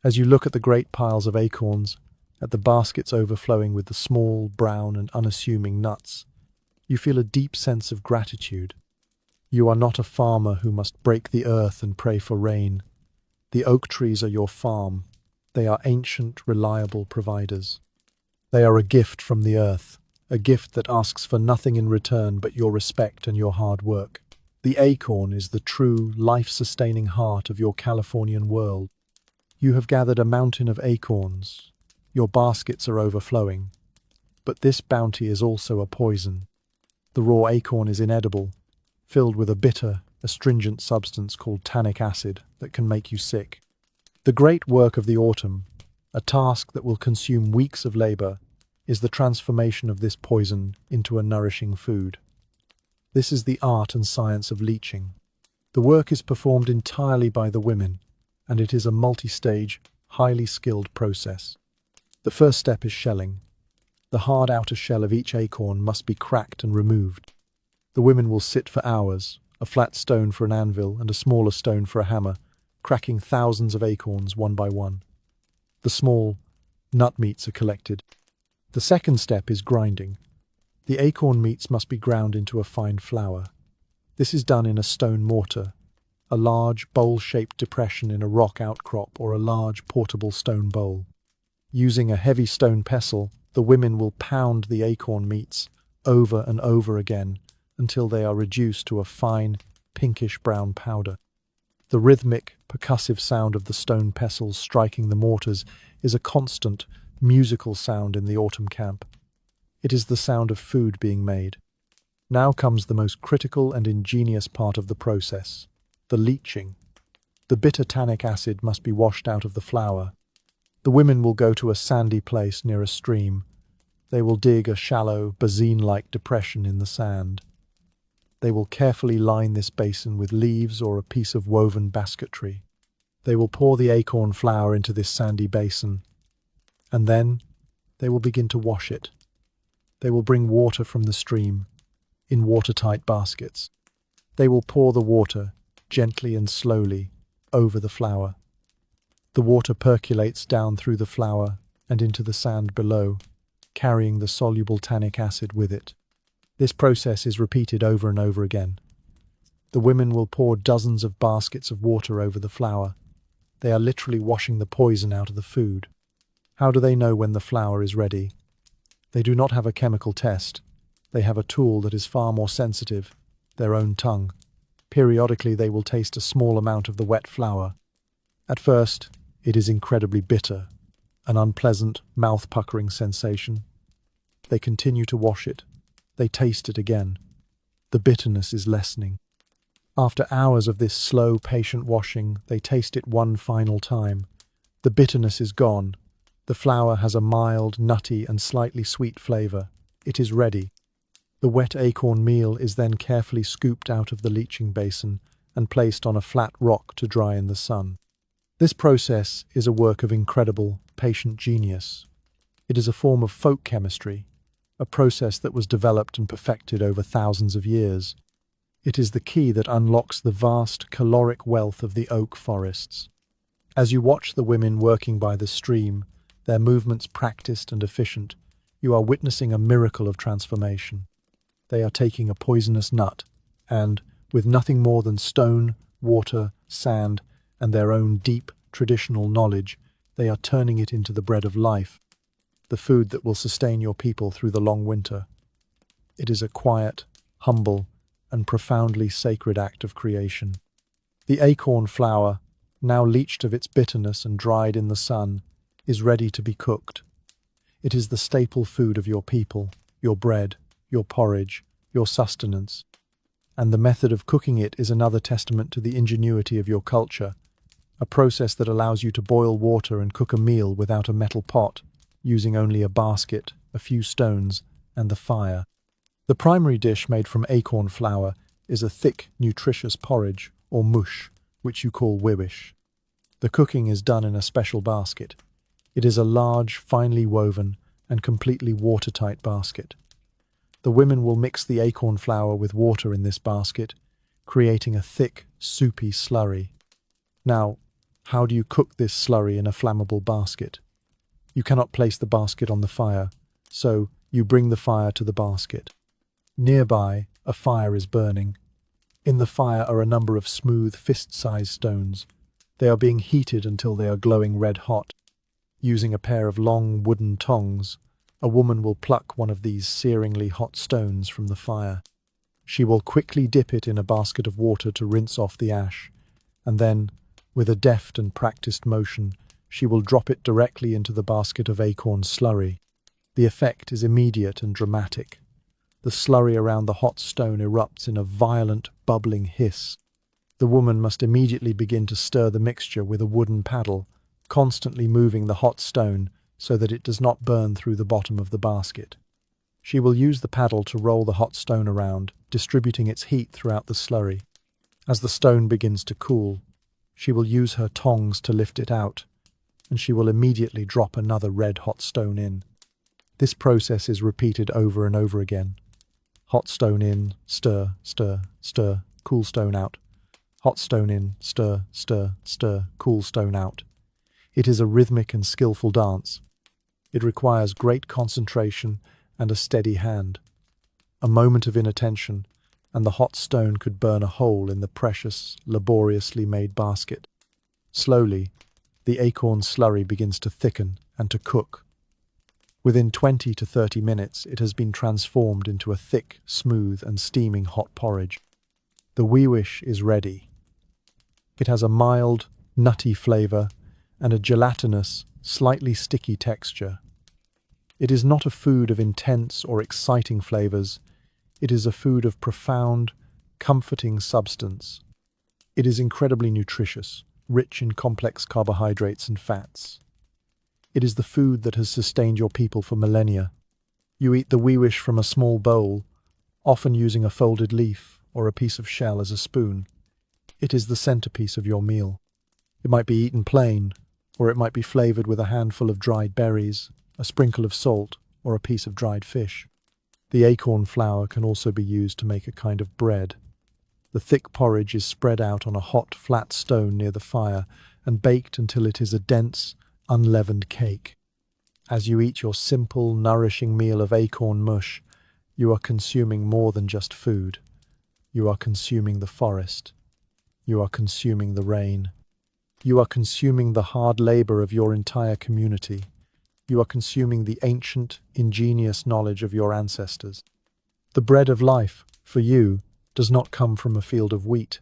As you look at the great piles of acorns, at the baskets overflowing with the small, brown, and unassuming nuts, you feel a deep sense of gratitude. You are not a farmer who must break the earth and pray for rain. The oak trees are your farm. They are ancient, reliable providers. They are a gift from the earth, a gift that asks for nothing in return but your respect and your hard work. The acorn is the true, life-sustaining heart of your Californian world. You have gathered a mountain of acorns. Your baskets are overflowing. But this bounty is also a poison. The raw acorn is inedible, filled with a bitter, astringent substance called tannic acid that can make you sick. The great work of the autumn, a task that will consume weeks of labor, is the transformation of this poison into a nourishing food. This is the art and science of leaching. The work is performed entirely by the women, and it is a multi-stage, highly skilled process. The first step is shelling. The hard outer shell of each acorn must be cracked and removed. The women will sit for hours, a flat stone for an anvil and a smaller stone for a hammer, cracking thousands of acorns one by one. The small nut meats are collected. The second step is grinding. The acorn meats must be ground into a fine flour. This is done in a stone mortar, a large bowl-shaped depression in a rock outcrop or a large portable stone bowl. Using a heavy stone pestle, the women will pound the acorn meats over and over again until they are reduced to a fine, pinkish-brown powder. The rhythmic, percussive sound of the stone pestles striking the mortars is a constant, musical sound in the autumn camp. It is the sound of food being made. Now comes the most critical and ingenious part of the process, the leaching. The bitter tannic acid must be washed out of the flour. The women will go to a sandy place near a stream. They will dig a shallow, basin-like depression in the sand. They will carefully line this basin with leaves or a piece of woven basketry. They will pour the acorn flour into this sandy basin, and then they will begin to wash it. They will bring water from the stream in watertight baskets. They will pour the water gently and slowly over the flour. The water percolates down through the flour and into the sand below, carrying the soluble tannic acid with it. This process is repeated over and over again. The women will pour dozens of baskets of water over the flour. They are literally washing the poison out of the food. How do they know when the flour is ready? They do not have a chemical test. They have a tool that is far more sensitive, their own tongue. Periodically they will taste a small amount of the wet flour. At first, it is incredibly bitter, an unpleasant, mouth-puckering sensation. They continue to wash it. They taste it again. The bitterness is lessening. After hours of this slow, patient washing, they taste it one final time. The bitterness is gone. The flour has a mild, nutty, and slightly sweet flavor. It is ready. The wet acorn meal is then carefully scooped out of the leaching basin and placed on a flat rock to dry in the sun. This process is a work of incredible, patient genius. It is a form of folk chemistry, a process that was developed and perfected over thousands of years. It is the key that unlocks the vast caloric wealth of the oak forests. As you watch the women working by the stream, their movements practiced and efficient, you are witnessing a miracle of transformation. They are taking a poisonous nut and, with nothing more than stone, water, sand, and their own deep, traditional knowledge, they are turning it into the bread of life, the food that will sustain your people through the long winter. It is a quiet, humble, and profoundly sacred act of creation. The acorn flour, now leached of its bitterness and dried in the sun, is ready to be cooked. It is the staple food of your people, your bread, your porridge, your sustenance. And the method of cooking it is another testament to the ingenuity of your culture, a process that allows you to boil water and cook a meal without a metal pot, using only a basket, a few stones, and the fire. The primary dish made from acorn flour is a thick, nutritious porridge, or mush, which you call wiwish. The cooking is done in a special basket. It is a large, finely woven, and completely watertight basket. The women will mix the acorn flour with water in this basket, creating a thick, soupy slurry. Now, how do you cook this slurry in a flammable basket? You cannot place the basket on the fire, so you bring the fire to the basket. Nearby, a fire is burning. In the fire are a number of smooth, fist-sized stones. They are being heated until they are glowing red-hot. Using a pair of long wooden tongs, a woman will pluck one of these searingly hot stones from the fire. She will quickly dip it in a basket of water to rinse off the ash, and then, with a deft and practiced motion, she will drop it directly into the basket of acorn slurry. The effect is immediate and dramatic. The slurry around the hot stone erupts in a violent, bubbling hiss. The woman must immediately begin to stir the mixture with a wooden paddle, constantly moving the hot stone so that it does not burn through the bottom of the basket. She will use the paddle to roll the hot stone around, distributing its heat throughout the slurry. As the stone begins to cool, she will use her tongs to lift it out, and she will immediately drop another red-hot stone in. This process is repeated over and over again. Hot stone in, stir, stir, stir, cool stone out. Hot stone in, stir, stir, stir, cool stone out. It is a rhythmic and skillful dance. It requires great concentration and a steady hand. A moment of inattention, and the hot stone could burn a hole in the precious, laboriously made basket. Slowly, the acorn slurry begins to thicken and to cook. Within 20 to 30 minutes, it has been transformed into a thick, smooth, and steaming hot porridge. The weewish is ready. It has a mild, nutty flavor and a gelatinous, slightly sticky texture. It is not a food of intense or exciting flavors. It is a food of profound, comforting substance. It is incredibly nutritious, rich in complex carbohydrates and fats. It is the food that has sustained your people for millennia. You eat the weewish from a small bowl, often using a folded leaf or a piece of shell as a spoon. It is the centerpiece of your meal. It might be eaten plain, or it might be flavored with a handful of dried berries, a sprinkle of salt, or a piece of dried fish. The acorn flour can also be used to make a kind of bread. The thick porridge is spread out on a hot, flat stone near the fire and baked until it is a dense, unleavened cake. As you eat your simple, nourishing meal of acorn mush, you are consuming more than just food. You are consuming the forest. You are consuming the rain. You are consuming the hard labor of your entire community. You are consuming the ancient, ingenious knowledge of your ancestors. The bread of life, for you, does not come from a field of wheat.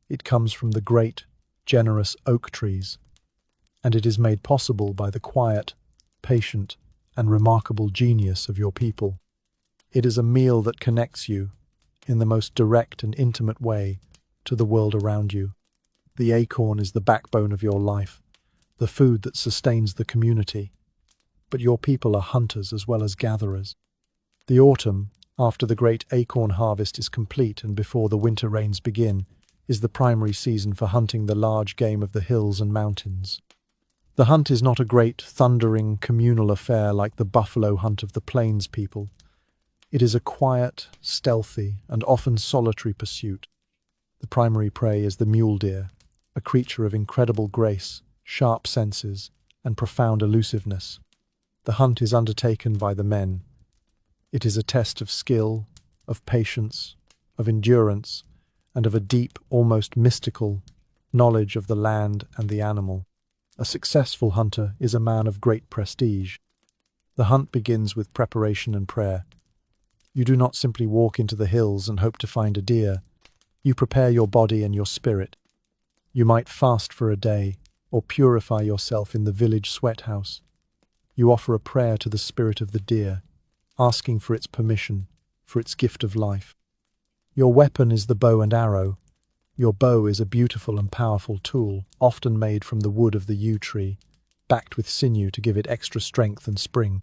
It comes from the great, generous oak trees, and it is made possible by the quiet, patient, and remarkable genius of your people. It is a meal that connects you, in the most direct and intimate way, to the world around you. The acorn is the backbone of your life, the food that sustains the community. But your people are hunters as well as gatherers. The autumn, after the great acorn harvest is complete and before the winter rains begin, is the primary season for hunting the large game of the hills and mountains. The hunt is not a great, thundering, communal affair like the buffalo hunt of the plains people. It is a quiet, stealthy, and often solitary pursuit. The primary prey is the mule deer, a creature of incredible grace, sharp senses, and profound elusiveness. The hunt is undertaken by the men. It is a test of skill, of patience, of endurance, and of a deep, almost mystical, knowledge of the land and the animal. A successful hunter is a man of great prestige. The hunt begins with preparation and prayer. You do not simply walk into the hills and hope to find a deer. You prepare your body and your spirit. You might fast for a day, or purify yourself in the village sweat house. You offer a prayer to the spirit of the deer, asking for its permission, for its gift of life. Your weapon is the bow and arrow. Your bow is a beautiful and powerful tool, often made from the wood of the yew tree, backed with sinew to give it extra strength and spring.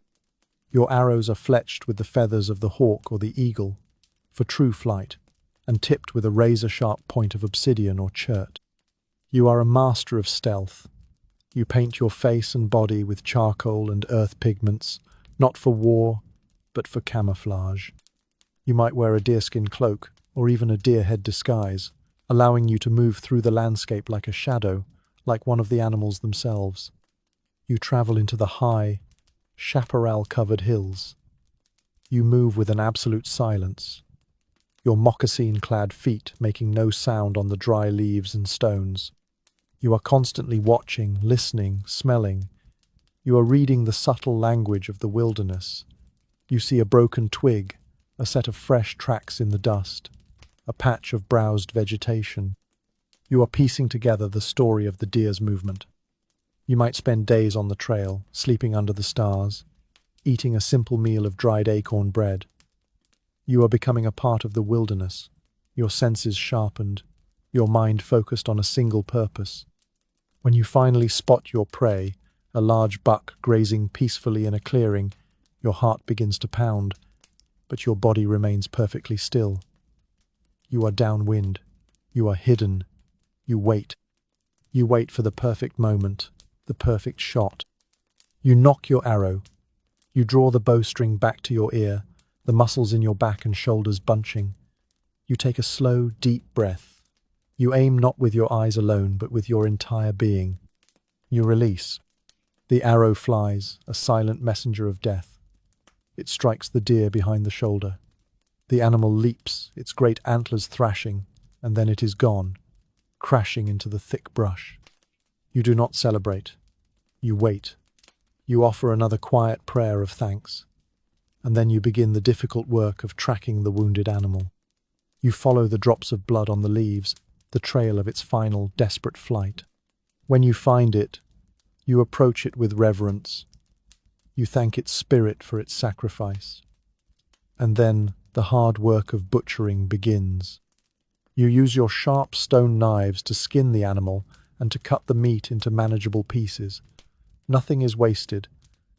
Your arrows are fletched with the feathers of the hawk or the eagle, for true flight, and tipped with a razor-sharp point of obsidian or chert. You are a master of stealth. You paint your face and body with charcoal and earth pigments, not for war, but for camouflage. You might wear a deerskin cloak, or even a deer head disguise, allowing you to move through the landscape like a shadow, like one of the animals themselves. You travel into the high, chaparral-covered hills. You move with an absolute silence, your moccasin-clad feet making no sound on the dry leaves and stones. You are constantly watching, listening, smelling. You are reading the subtle language of the wilderness. You see a broken twig, a set of fresh tracks in the dust, a patch of browsed vegetation. You are piecing together the story of the deer's movement. You might spend days on the trail, sleeping under the stars, eating a simple meal of dried acorn bread. You are becoming a part of the wilderness, your senses sharpened, your mind focused on a single purpose. When you finally spot your prey, a large buck grazing peacefully in a clearing, your heart begins to pound, but your body remains perfectly still. You are downwind. You are hidden. You wait. You wait for the perfect moment, the perfect shot. You nock your arrow. You draw the bowstring back to your ear, the muscles in your back and shoulders bunching. You take a slow, deep breath. You aim not with your eyes alone, but with your entire being. You release. The arrow flies, a silent messenger of death. It strikes the deer behind the shoulder. The animal leaps, its great antlers thrashing, and then it is gone, crashing into the thick brush. You do not celebrate. You wait. You offer another quiet prayer of thanks, and then you begin the difficult work of tracking the wounded animal. You follow the drops of blood on the leaves, the trail of its final, desperate flight. When you find it, you approach it with reverence. You thank its spirit for its sacrifice. And then the hard work of butchering begins. You use your sharp stone knives to skin the animal and to cut the meat into manageable pieces. Nothing is wasted.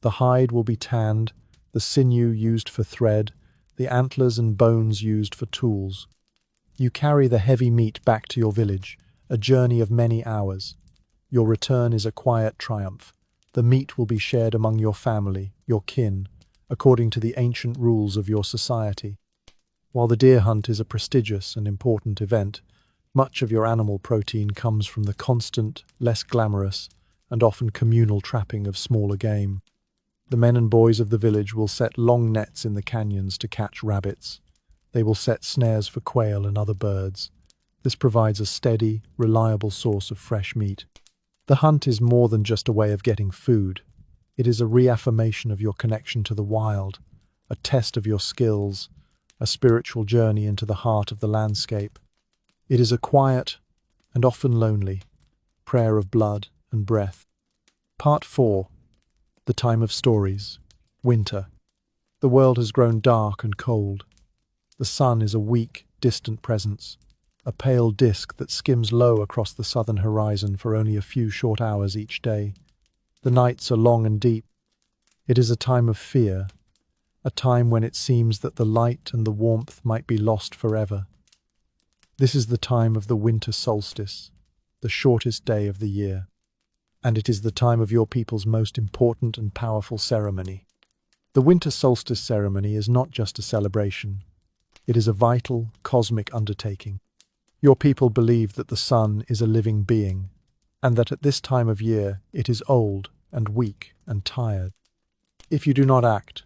The hide will be tanned, the sinew used for thread, the antlers and bones used for tools. You carry the heavy meat back to your village, a journey of many hours. Your return is a quiet triumph. The meat will be shared among your family, your kin, according to the ancient rules of your society. While the deer hunt is a prestigious and important event, much of your animal protein comes from the constant, less glamorous, and often communal trapping of smaller game. The men and boys of the village will set long nets in the canyons to catch rabbits. They will set snares for quail and other birds. This provides a steady, reliable source of fresh meat. The hunt is more than just a way of getting food. It is a reaffirmation of your connection to the wild, a test of your skills, a spiritual journey into the heart of the landscape. It is a quiet, and often lonely, prayer of blood and breath. Part 4. The time of stories. Winter. The world has grown dark and cold. The sun is a weak, distant presence, a pale disk that skims low across the southern horizon for only a few short hours each day. The nights are long and deep. It is a time of fear, a time when it seems that the light and the warmth might be lost forever. This is the time of the winter solstice, the shortest day of the year, and it is the time of your people's most important and powerful ceremony. The winter solstice ceremony is not just a celebration. It is a vital, cosmic undertaking. Your people believe that the sun is a living being, and that at this time of year it is old and weak and tired. If you do not act,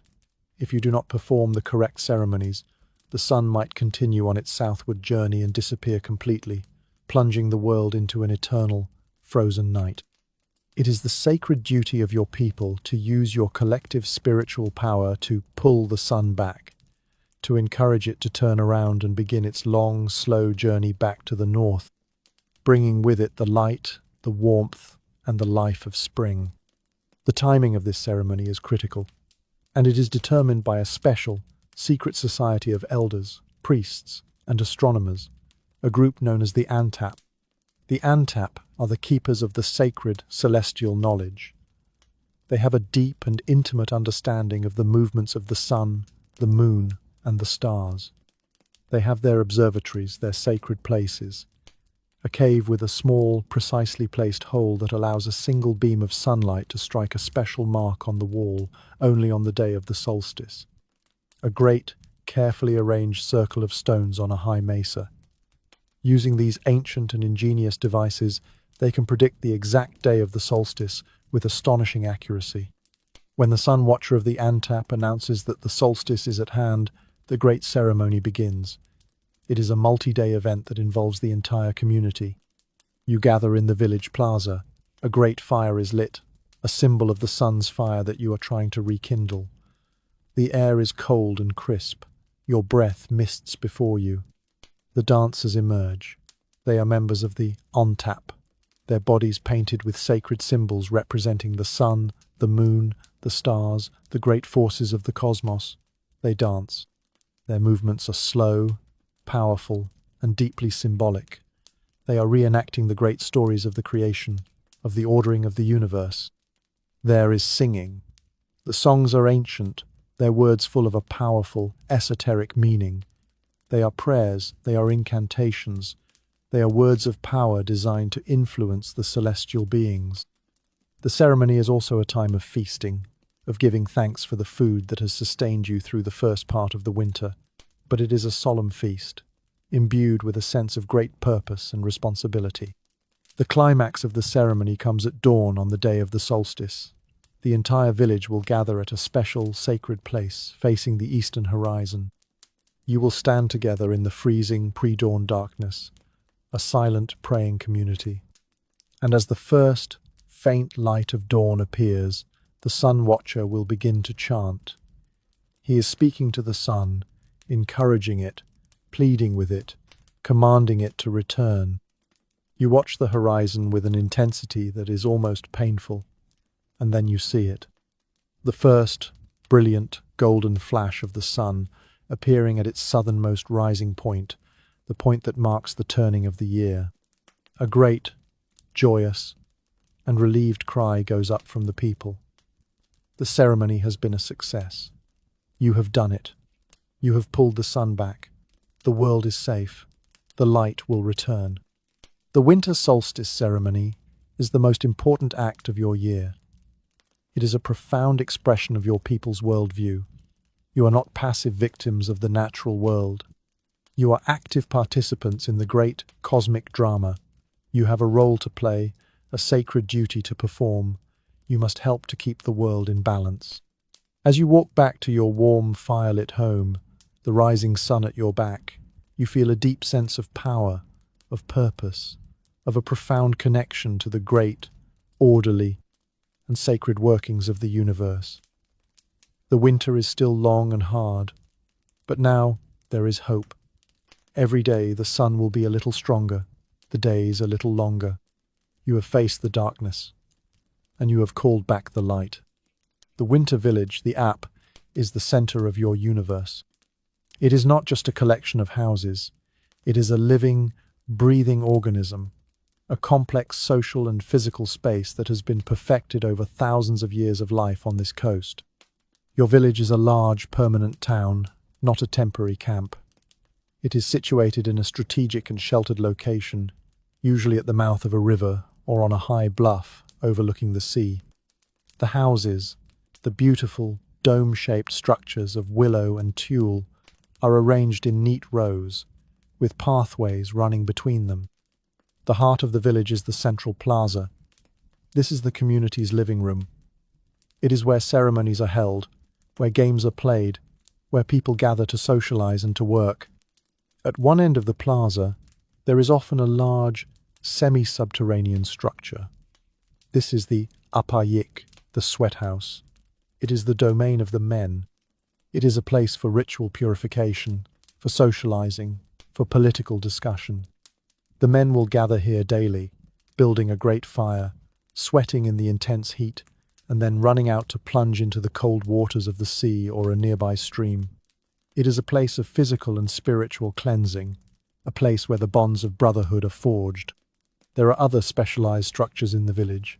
if you do not perform the correct ceremonies, the sun might continue on its southward journey and disappear completely, plunging the world into an eternal, frozen night. It is the sacred duty of your people to use your collective spiritual power to pull the sun back, to encourage it to turn around and begin its long, slow journey back to the north, bringing with it the light, the warmth, and the life of spring. The timing of this ceremony is critical, and it is determined by a special, secret society of elders, priests, and astronomers, a group known as the Antap. The Antap are the keepers of the sacred celestial knowledge. They have a deep and intimate understanding of the movements of the sun, the moon, and the stars. They have their observatories, their sacred places, a cave with a small, precisely placed hole that allows a single beam of sunlight to strike a special mark on the wall only on the day of the solstice. A great, carefully arranged circle of stones on a high mesa. Using these ancient and ingenious devices, they can predict the exact day of the solstice with astonishing accuracy. When the sun watcher of the Antap announces that the solstice is at hand, the great ceremony begins. It is a multi-day event that involves the entire community. You gather in the village plaza. A great fire is lit, a symbol of the sun's fire that you are trying to rekindle. The air is cold and crisp. Your breath mists before you. The dancers emerge. They are members of the Ontap, their bodies painted with sacred symbols representing the sun, the moon, the stars, the great forces of the cosmos. They dance. Their movements are slow, powerful, and deeply symbolic. They are reenacting the great stories of the creation, of the ordering of the universe. There is singing. The songs are ancient, their words full of a powerful, esoteric meaning. They are prayers, they are incantations, they are words of power designed to influence the celestial beings. The ceremony is also a time of feasting, of giving thanks for the food that has sustained you through the first part of the winter. But it is a solemn feast, imbued with a sense of great purpose and responsibility. The climax of the ceremony comes at dawn on the day of the solstice. The entire village will gather at a special, sacred place facing the eastern horizon. You will stand together in the freezing pre-dawn darkness, a silent praying community. And as the first faint light of dawn appears, the sun watcher will begin to chant. He is speaking to the sun, encouraging it, pleading with it, commanding it to return. You watch the horizon with an intensity that is almost painful, and then you see it. The first brilliant golden flash of the sun appearing at its southernmost rising point, the point that marks the turning of the year. A great, joyous, and relieved cry goes up from the people. The ceremony has been a success. You have done it. You have pulled the sun back. The world is safe. The light will return. The winter solstice ceremony is the most important act of your year. It is a profound expression of your people's worldview. You are not passive victims of the natural world. You are active participants in the great cosmic drama. You have a role to play, a sacred duty to perform. You must help to keep the world in balance. As you walk back to your warm, firelit home, the rising sun at your back, you feel a deep sense of power, of purpose, of a profound connection to the great, orderly, and sacred workings of the universe. The winter is still long and hard, but now there is hope. Every day the sun will be a little stronger, the days a little longer. You have faced the darkness, and you have called back the light. The Winter Village, the app, is the center of your universe. It is not just a collection of houses. It is a living, breathing organism, a complex social and physical space that has been perfected over thousands of years of life on this coast. Your village is a large, permanent town, not a temporary camp. It is situated in a strategic and sheltered location, usually at the mouth of a river or on a high bluff overlooking the sea. The houses, the beautiful, dome-shaped structures of willow and tule, are arranged in neat rows, with pathways running between them. The heart of the village is the central plaza. This is the community's living room. It is where ceremonies are held, where games are played, where people gather to socialize and to work. At one end of the plaza, there is often a large, semi-subterranean structure. This is the apayik, the sweat house. It is the domain of the men. It is a place for ritual purification, for socializing, for political discussion. The men will gather here daily, building a great fire, sweating in the intense heat, and then running out to plunge into the cold waters of the sea or a nearby stream. It is a place of physical and spiritual cleansing, a place where the bonds of brotherhood are forged. There are other specialized structures in the village.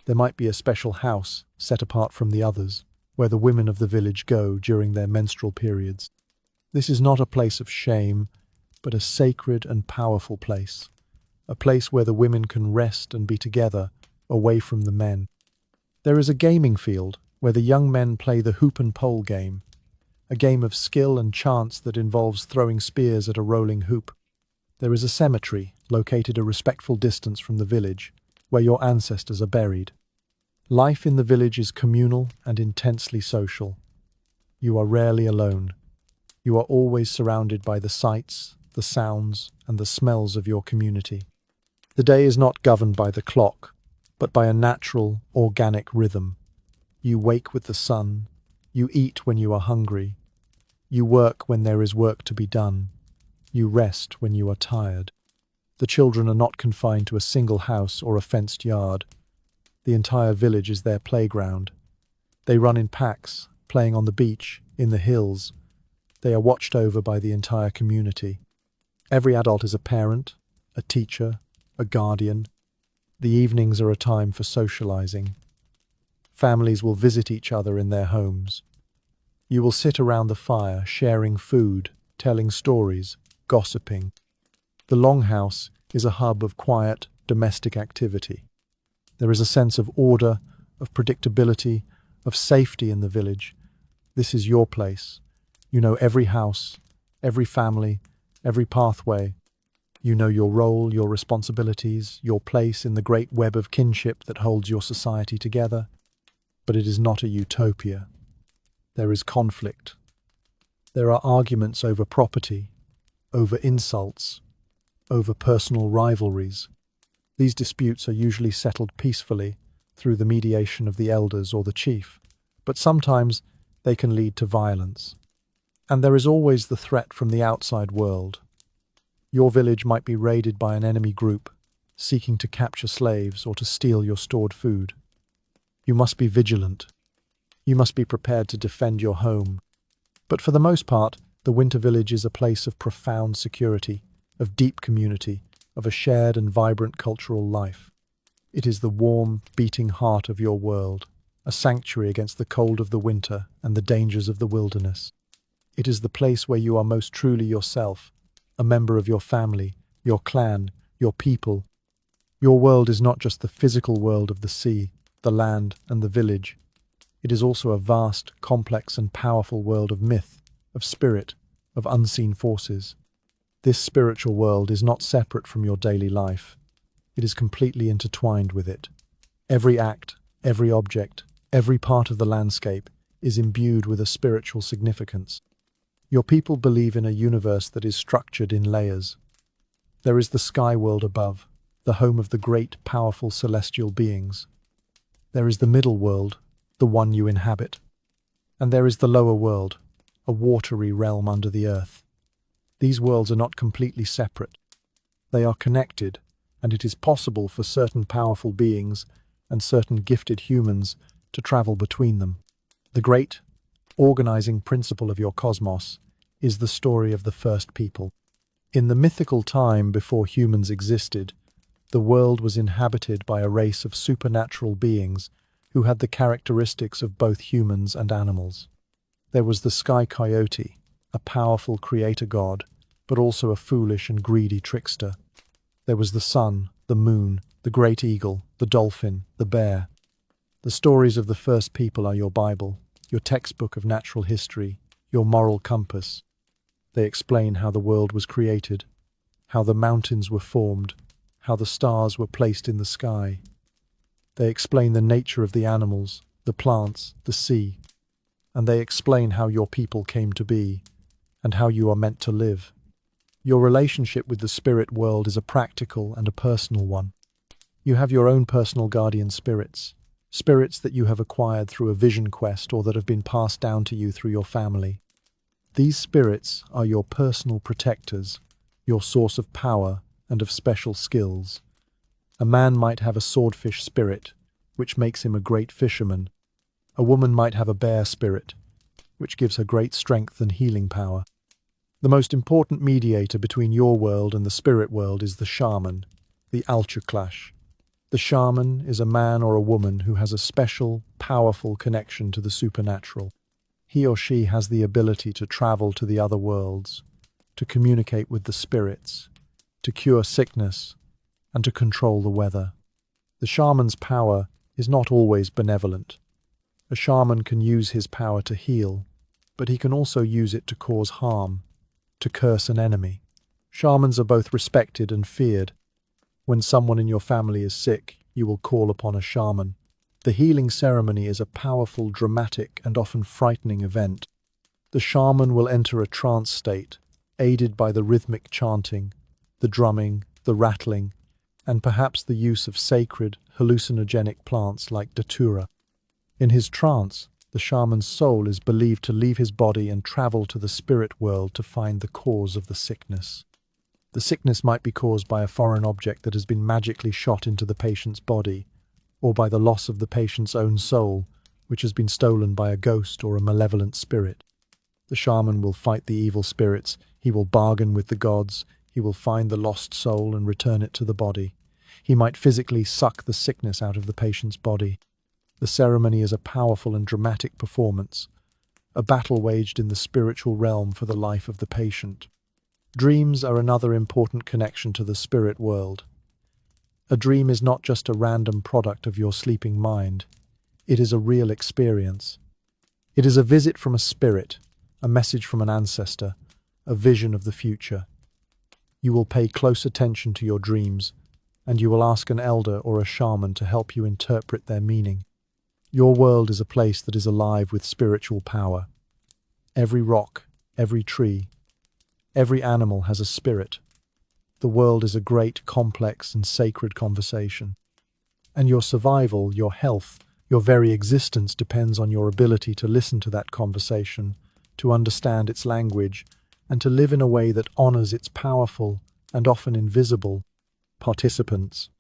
There might be a special house set apart from the others, where the women of the village go during their menstrual periods. This is not a place of shame, but a sacred and powerful place, a place where the women can rest and be together, away from the men. There is a gaming field where the young men play the hoop and pole game, a game of skill and chance that involves throwing spears at a rolling hoop. There is a cemetery located a respectful distance from the village, where your ancestors are buried. Life in the village is communal and intensely social. You are rarely alone. You are always surrounded by the sights, the sounds, and the smells of your community. The day is not governed by the clock, but by a natural, organic rhythm. You wake with the sun. You eat when you are hungry. You work when there is work to be done. You rest when you are tired. The children are not confined to a single house or a fenced yard. The entire village is their playground. They run in packs, playing on the beach, in the hills. They are watched over by the entire community. Every adult is a parent, a teacher, a guardian. The evenings are a time for socializing. Families will visit each other in their homes. You will sit around the fire, sharing food, telling stories, gossiping. The longhouse is a hub of quiet, domestic activity. There is a sense of order, of predictability, of safety in the village. This is your place. You know every house, every family, every pathway. You know your role, your responsibilities, your place in the great web of kinship that holds your society together. But it is not a utopia. There is conflict. There are arguments over property, over insults, over personal rivalries. These disputes are usually settled peacefully through the mediation of the elders or the chief, but sometimes they can lead to violence. And there is always the threat from the outside world. Your village might be raided by an enemy group, seeking to capture slaves or to steal your stored food. You must be vigilant. You must be prepared to defend your home. But for the most part, the winter village is a place of profound security, of deep community, of a shared and vibrant cultural life. It is the warm, beating heart of your world, a sanctuary against the cold of the winter and the dangers of the wilderness. It is the place where you are most truly yourself, a member of your family, your clan, your people. Your world is not just the physical world of the sea, the land, and the village. It is also a vast, complex, and powerful world of myth, of spirit, of unseen forces. This spiritual world is not separate from your daily life. It is completely intertwined with it. Every act, every object, every part of the landscape is imbued with a spiritual significance. Your people believe in a universe that is structured in layers. There is the sky world above, the home of the great, powerful celestial beings. There is the middle world, the one you inhabit. And there is the lower world, a watery realm under the earth. These worlds are not completely separate. They are connected, and it is possible for certain powerful beings and certain gifted humans to travel between them. The great, organizing principle of your cosmos is the story of the first people. In the mythical time before humans existed, the world was inhabited by a race of supernatural beings who had the characteristics of both humans and animals. There was the sky coyote, a powerful creator god, but also a foolish and greedy trickster. There was the sun, the moon, the great eagle, the dolphin, the bear. The stories of the first people are your Bible, your textbook of natural history, your moral compass. They explain how the world was created, how the mountains were formed, how the stars were placed in the sky. They explain the nature of the animals, the plants, the sea, and they explain how your people came to be and how you are meant to live. Your relationship with the spirit world is a practical and a personal one. You have your own personal guardian spirits, spirits that you have acquired through a vision quest or that have been passed down to you through your family. These spirits are your personal protectors, your source of power and of special skills. A man might have a swordfish spirit, which makes him a great fisherman. A woman might have a bear spirit, which gives her great strength and healing power. The most important mediator between your world and the spirit world is the shaman, the alchuklash. The shaman is a man or a woman who has a special, powerful connection to the supernatural. He or she has the ability to travel to the other worlds, to communicate with the spirits, to cure sickness, and to control the weather. The shaman's power is not always benevolent. A shaman can use his power to heal, but he can also use it to cause harm, to curse an enemy. Shamans are both respected and feared. When someone in your family is sick, you will call upon a shaman. The healing ceremony is a powerful, dramatic, and often frightening event. The shaman will enter a trance state, aided by the rhythmic chanting, the drumming, the rattling, and perhaps the use of sacred, hallucinogenic plants like datura. In his trance, the shaman's soul is believed to leave his body and travel to the spirit world to find the cause of the sickness. The sickness might be caused by a foreign object that has been magically shot into the patient's body, or by the loss of the patient's own soul, which has been stolen by a ghost or a malevolent spirit. The shaman will fight the evil spirits, he will bargain with the gods, he will find the lost soul and return it to the body. He might physically suck the sickness out of the patient's body. The ceremony is a powerful and dramatic performance, a battle waged in the spiritual realm for the life of the patient. Dreams are another important connection to the spirit world. A dream is not just a random product of your sleeping mind. It is a real experience. It is a visit from a spirit, a message from an ancestor, a vision of the future. You will pay close attention to your dreams, and you will ask an elder or a shaman to help you interpret their meaning. Your world is a place that is alive with spiritual power. Every rock, every tree, every animal has a spirit. The world is a great, complex, and sacred conversation. And your survival, your health, your very existence depends on your ability to listen to that conversation, to understand its language, and to live in a way that honors its powerful and often invisible participants.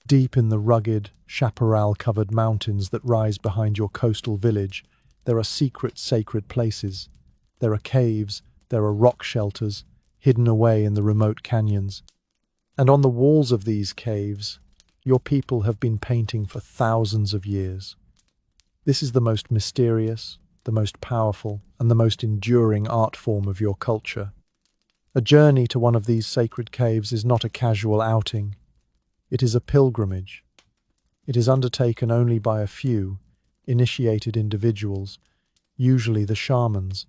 Deep in the rugged, chaparral-covered mountains that rise behind your coastal village, there are secret, sacred places. There are caves, there are rock shelters, hidden away in the remote canyons. And on the walls of these caves, your people have been painting for thousands of years. This is the most mysterious, the most powerful, and the most enduring art form of your culture. A journey to one of these sacred caves is not a casual outing. It is a pilgrimage. It is undertaken only by a few, initiated individuals, usually the shamans,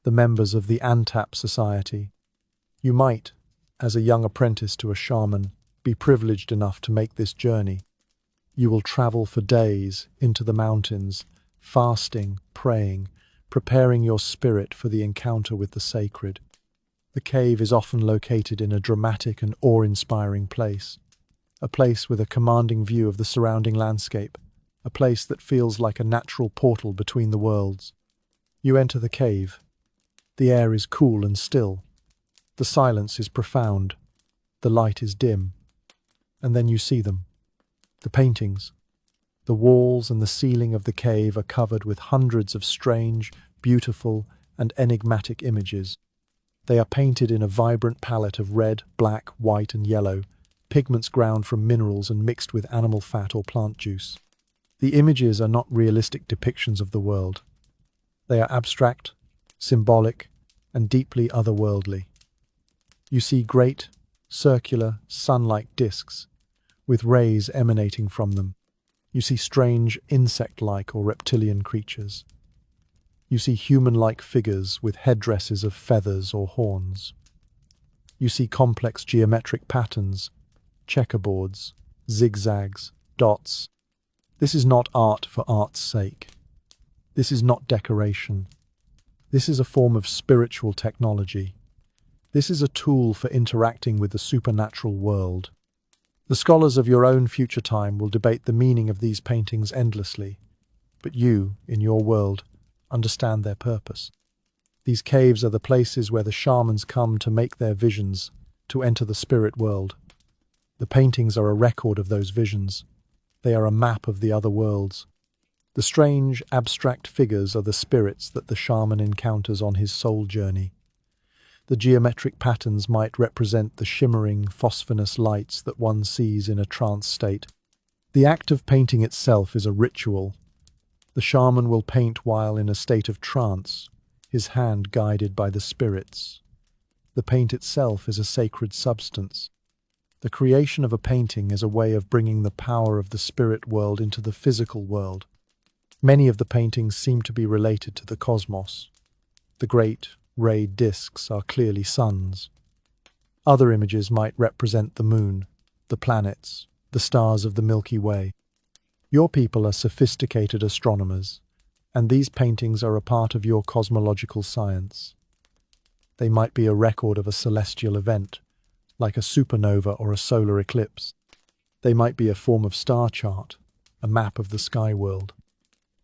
the members of the Antap Society. You might, as a young apprentice to a shaman, be privileged enough to make this journey. You will travel for days into the mountains, fasting, praying, preparing your spirit for the encounter with the sacred. The cave is often located in a dramatic and awe-inspiring place, a place with a commanding view of the surrounding landscape, a place that feels like a natural portal between the worlds. You enter the cave. The air is cool and still. The silence is profound. The light is dim. And then you see them. The paintings. The walls and the ceiling of the cave are covered with hundreds of strange, beautiful, and enigmatic images. They are painted in a vibrant palette of red, black, white, and yellow, pigments ground from minerals and mixed with animal fat or plant juice. The images are not realistic depictions of the world. They are abstract, symbolic, and deeply otherworldly. You see great, circular, sun-like discs, with rays emanating from them. You see strange insect-like or reptilian creatures. You see human-like figures with headdresses of feathers or horns. You see complex geometric patterns, checkerboards, zigzags, dots. This is not art for art's sake. This is not decoration. This is a form of spiritual technology. This is a tool for interacting with the supernatural world. The scholars of your own future time will debate the meaning of these paintings endlessly, but you, in your world, understand their purpose. These caves are the places where the shamans come to make their visions, to enter the spirit world. The paintings are a record of those visions. They are a map of the other worlds. The strange, abstract figures are the spirits that the shaman encounters on his soul journey. The geometric patterns might represent the shimmering, phosphorus lights that one sees in a trance state. The act of painting itself is a ritual. The shaman will paint while in a state of trance, his hand guided by the spirits. The paint itself is a sacred substance. The creation of a painting is a way of bringing the power of the spirit world into the physical world. Many of the paintings seem to be related to the cosmos. The great, rayed discs are clearly suns. Other images might represent the moon, the planets, the stars of the Milky Way. Your people are sophisticated astronomers, and these paintings are a part of your cosmological science. They might be a record of a celestial event, like a supernova or a solar eclipse. They might be a form of star chart, a map of the sky world.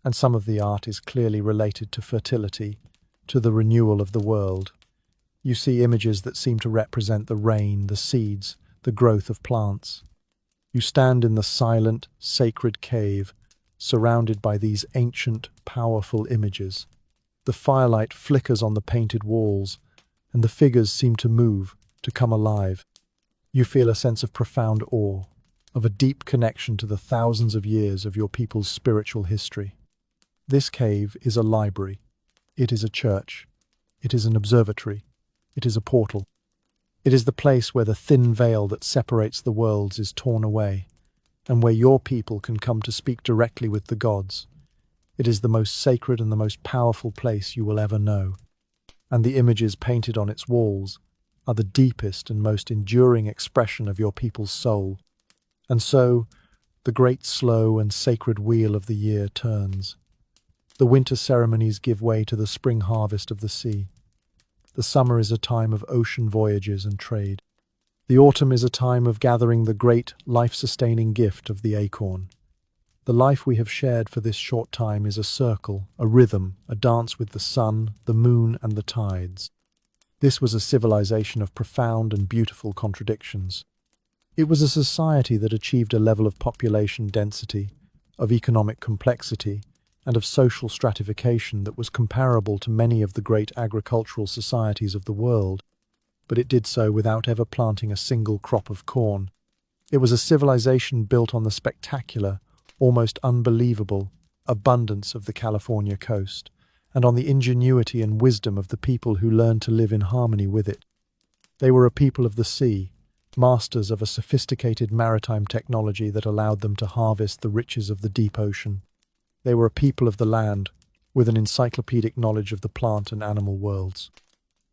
And some of the art is clearly related to fertility, to the renewal of the world. You see images that seem to represent the rain, the seeds, the growth of plants. You stand in the silent, sacred cave, surrounded by these ancient, powerful images. The firelight flickers on the painted walls, and the figures seem to move, to come alive. You feel a sense of profound awe, of a deep connection to the thousands of years of your people's spiritual history. This cave is a library. It is a church. It is an observatory. It is a portal. It is the place where the thin veil that separates the worlds is torn away, and where your people can come to speak directly with the gods. It is the most sacred and the most powerful place you will ever know. And the images painted on its walls are the deepest and most enduring expression of your people's soul. And so, the great slow and sacred wheel of the year turns. The winter ceremonies give way to the spring harvest of the sea. The summer is a time of ocean voyages and trade. The autumn is a time of gathering the great, life-sustaining gift of the acorn. The life we have shared for this short time is a circle, a rhythm, a dance with the sun, the moon, and the tides. This was a civilization of profound and beautiful contradictions. It was a society that achieved a level of population density, of economic complexity, and of social stratification that was comparable to many of the great agricultural societies of the world, but it did so without ever planting a single crop of corn. It was a civilization built on the spectacular, almost unbelievable, abundance of the California coast, and on the ingenuity and wisdom of the people who learned to live in harmony with it. They were a people of the sea, masters of a sophisticated maritime technology that allowed them to harvest the riches of the deep ocean. They were a people of the land, with an encyclopedic knowledge of the plant and animal worlds.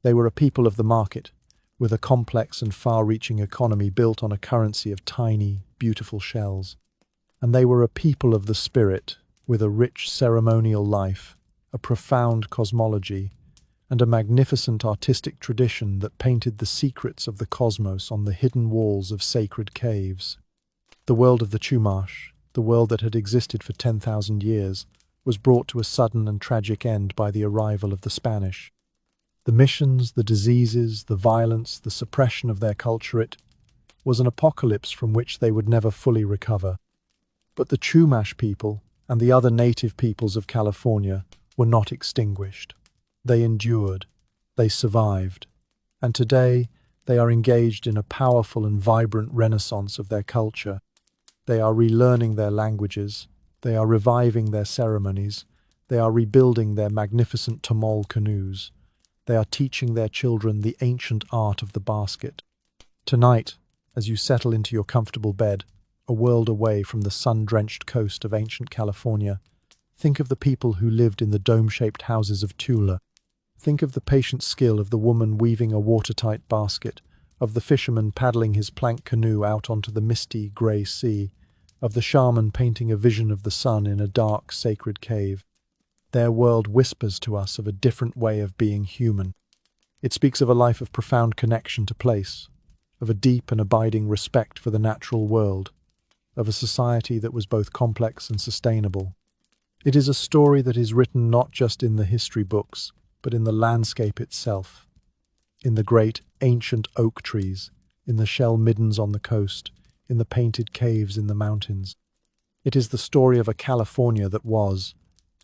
They were a people of the market, with a complex and far-reaching economy built on a currency of tiny, beautiful shells. And they were a people of the spirit, with a rich ceremonial life, a profound cosmology, and a magnificent artistic tradition that painted the secrets of the cosmos on the hidden walls of sacred caves. The world of the Chumash, the world that had existed for 10,000 years, was brought to a sudden and tragic end by the arrival of the Spanish. The missions, the diseases, the violence, the suppression of their culture, it was an apocalypse from which they would never fully recover. But the Chumash people and the other native peoples of California were not extinguished. They endured, they survived, and today they are engaged in a powerful and vibrant renaissance of their culture. They are relearning their languages, they are reviving their ceremonies, they are rebuilding their magnificent Tamol canoes, they are teaching their children the ancient art of the basket. Tonight, as you settle into your comfortable bed, a world away from the sun-drenched coast of ancient California, think of the people who lived in the dome-shaped houses of Tula. Think of the patient skill of the woman weaving a watertight basket, of the fisherman paddling his plank canoe out onto the misty, grey sea, of the shaman painting a vision of the sun in a dark, sacred cave. Their world whispers to us of a different way of being human. It speaks of a life of profound connection to place, of a deep and abiding respect for the natural world, of a society that was both complex and sustainable. It is a story that is written not just in the history books, but in the landscape itself, in the great ancient oak trees, in the shell middens on the coast, in the painted caves in the mountains. It is the story of a California that was,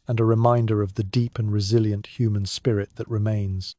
and a reminder of the deep and resilient human spirit that remains.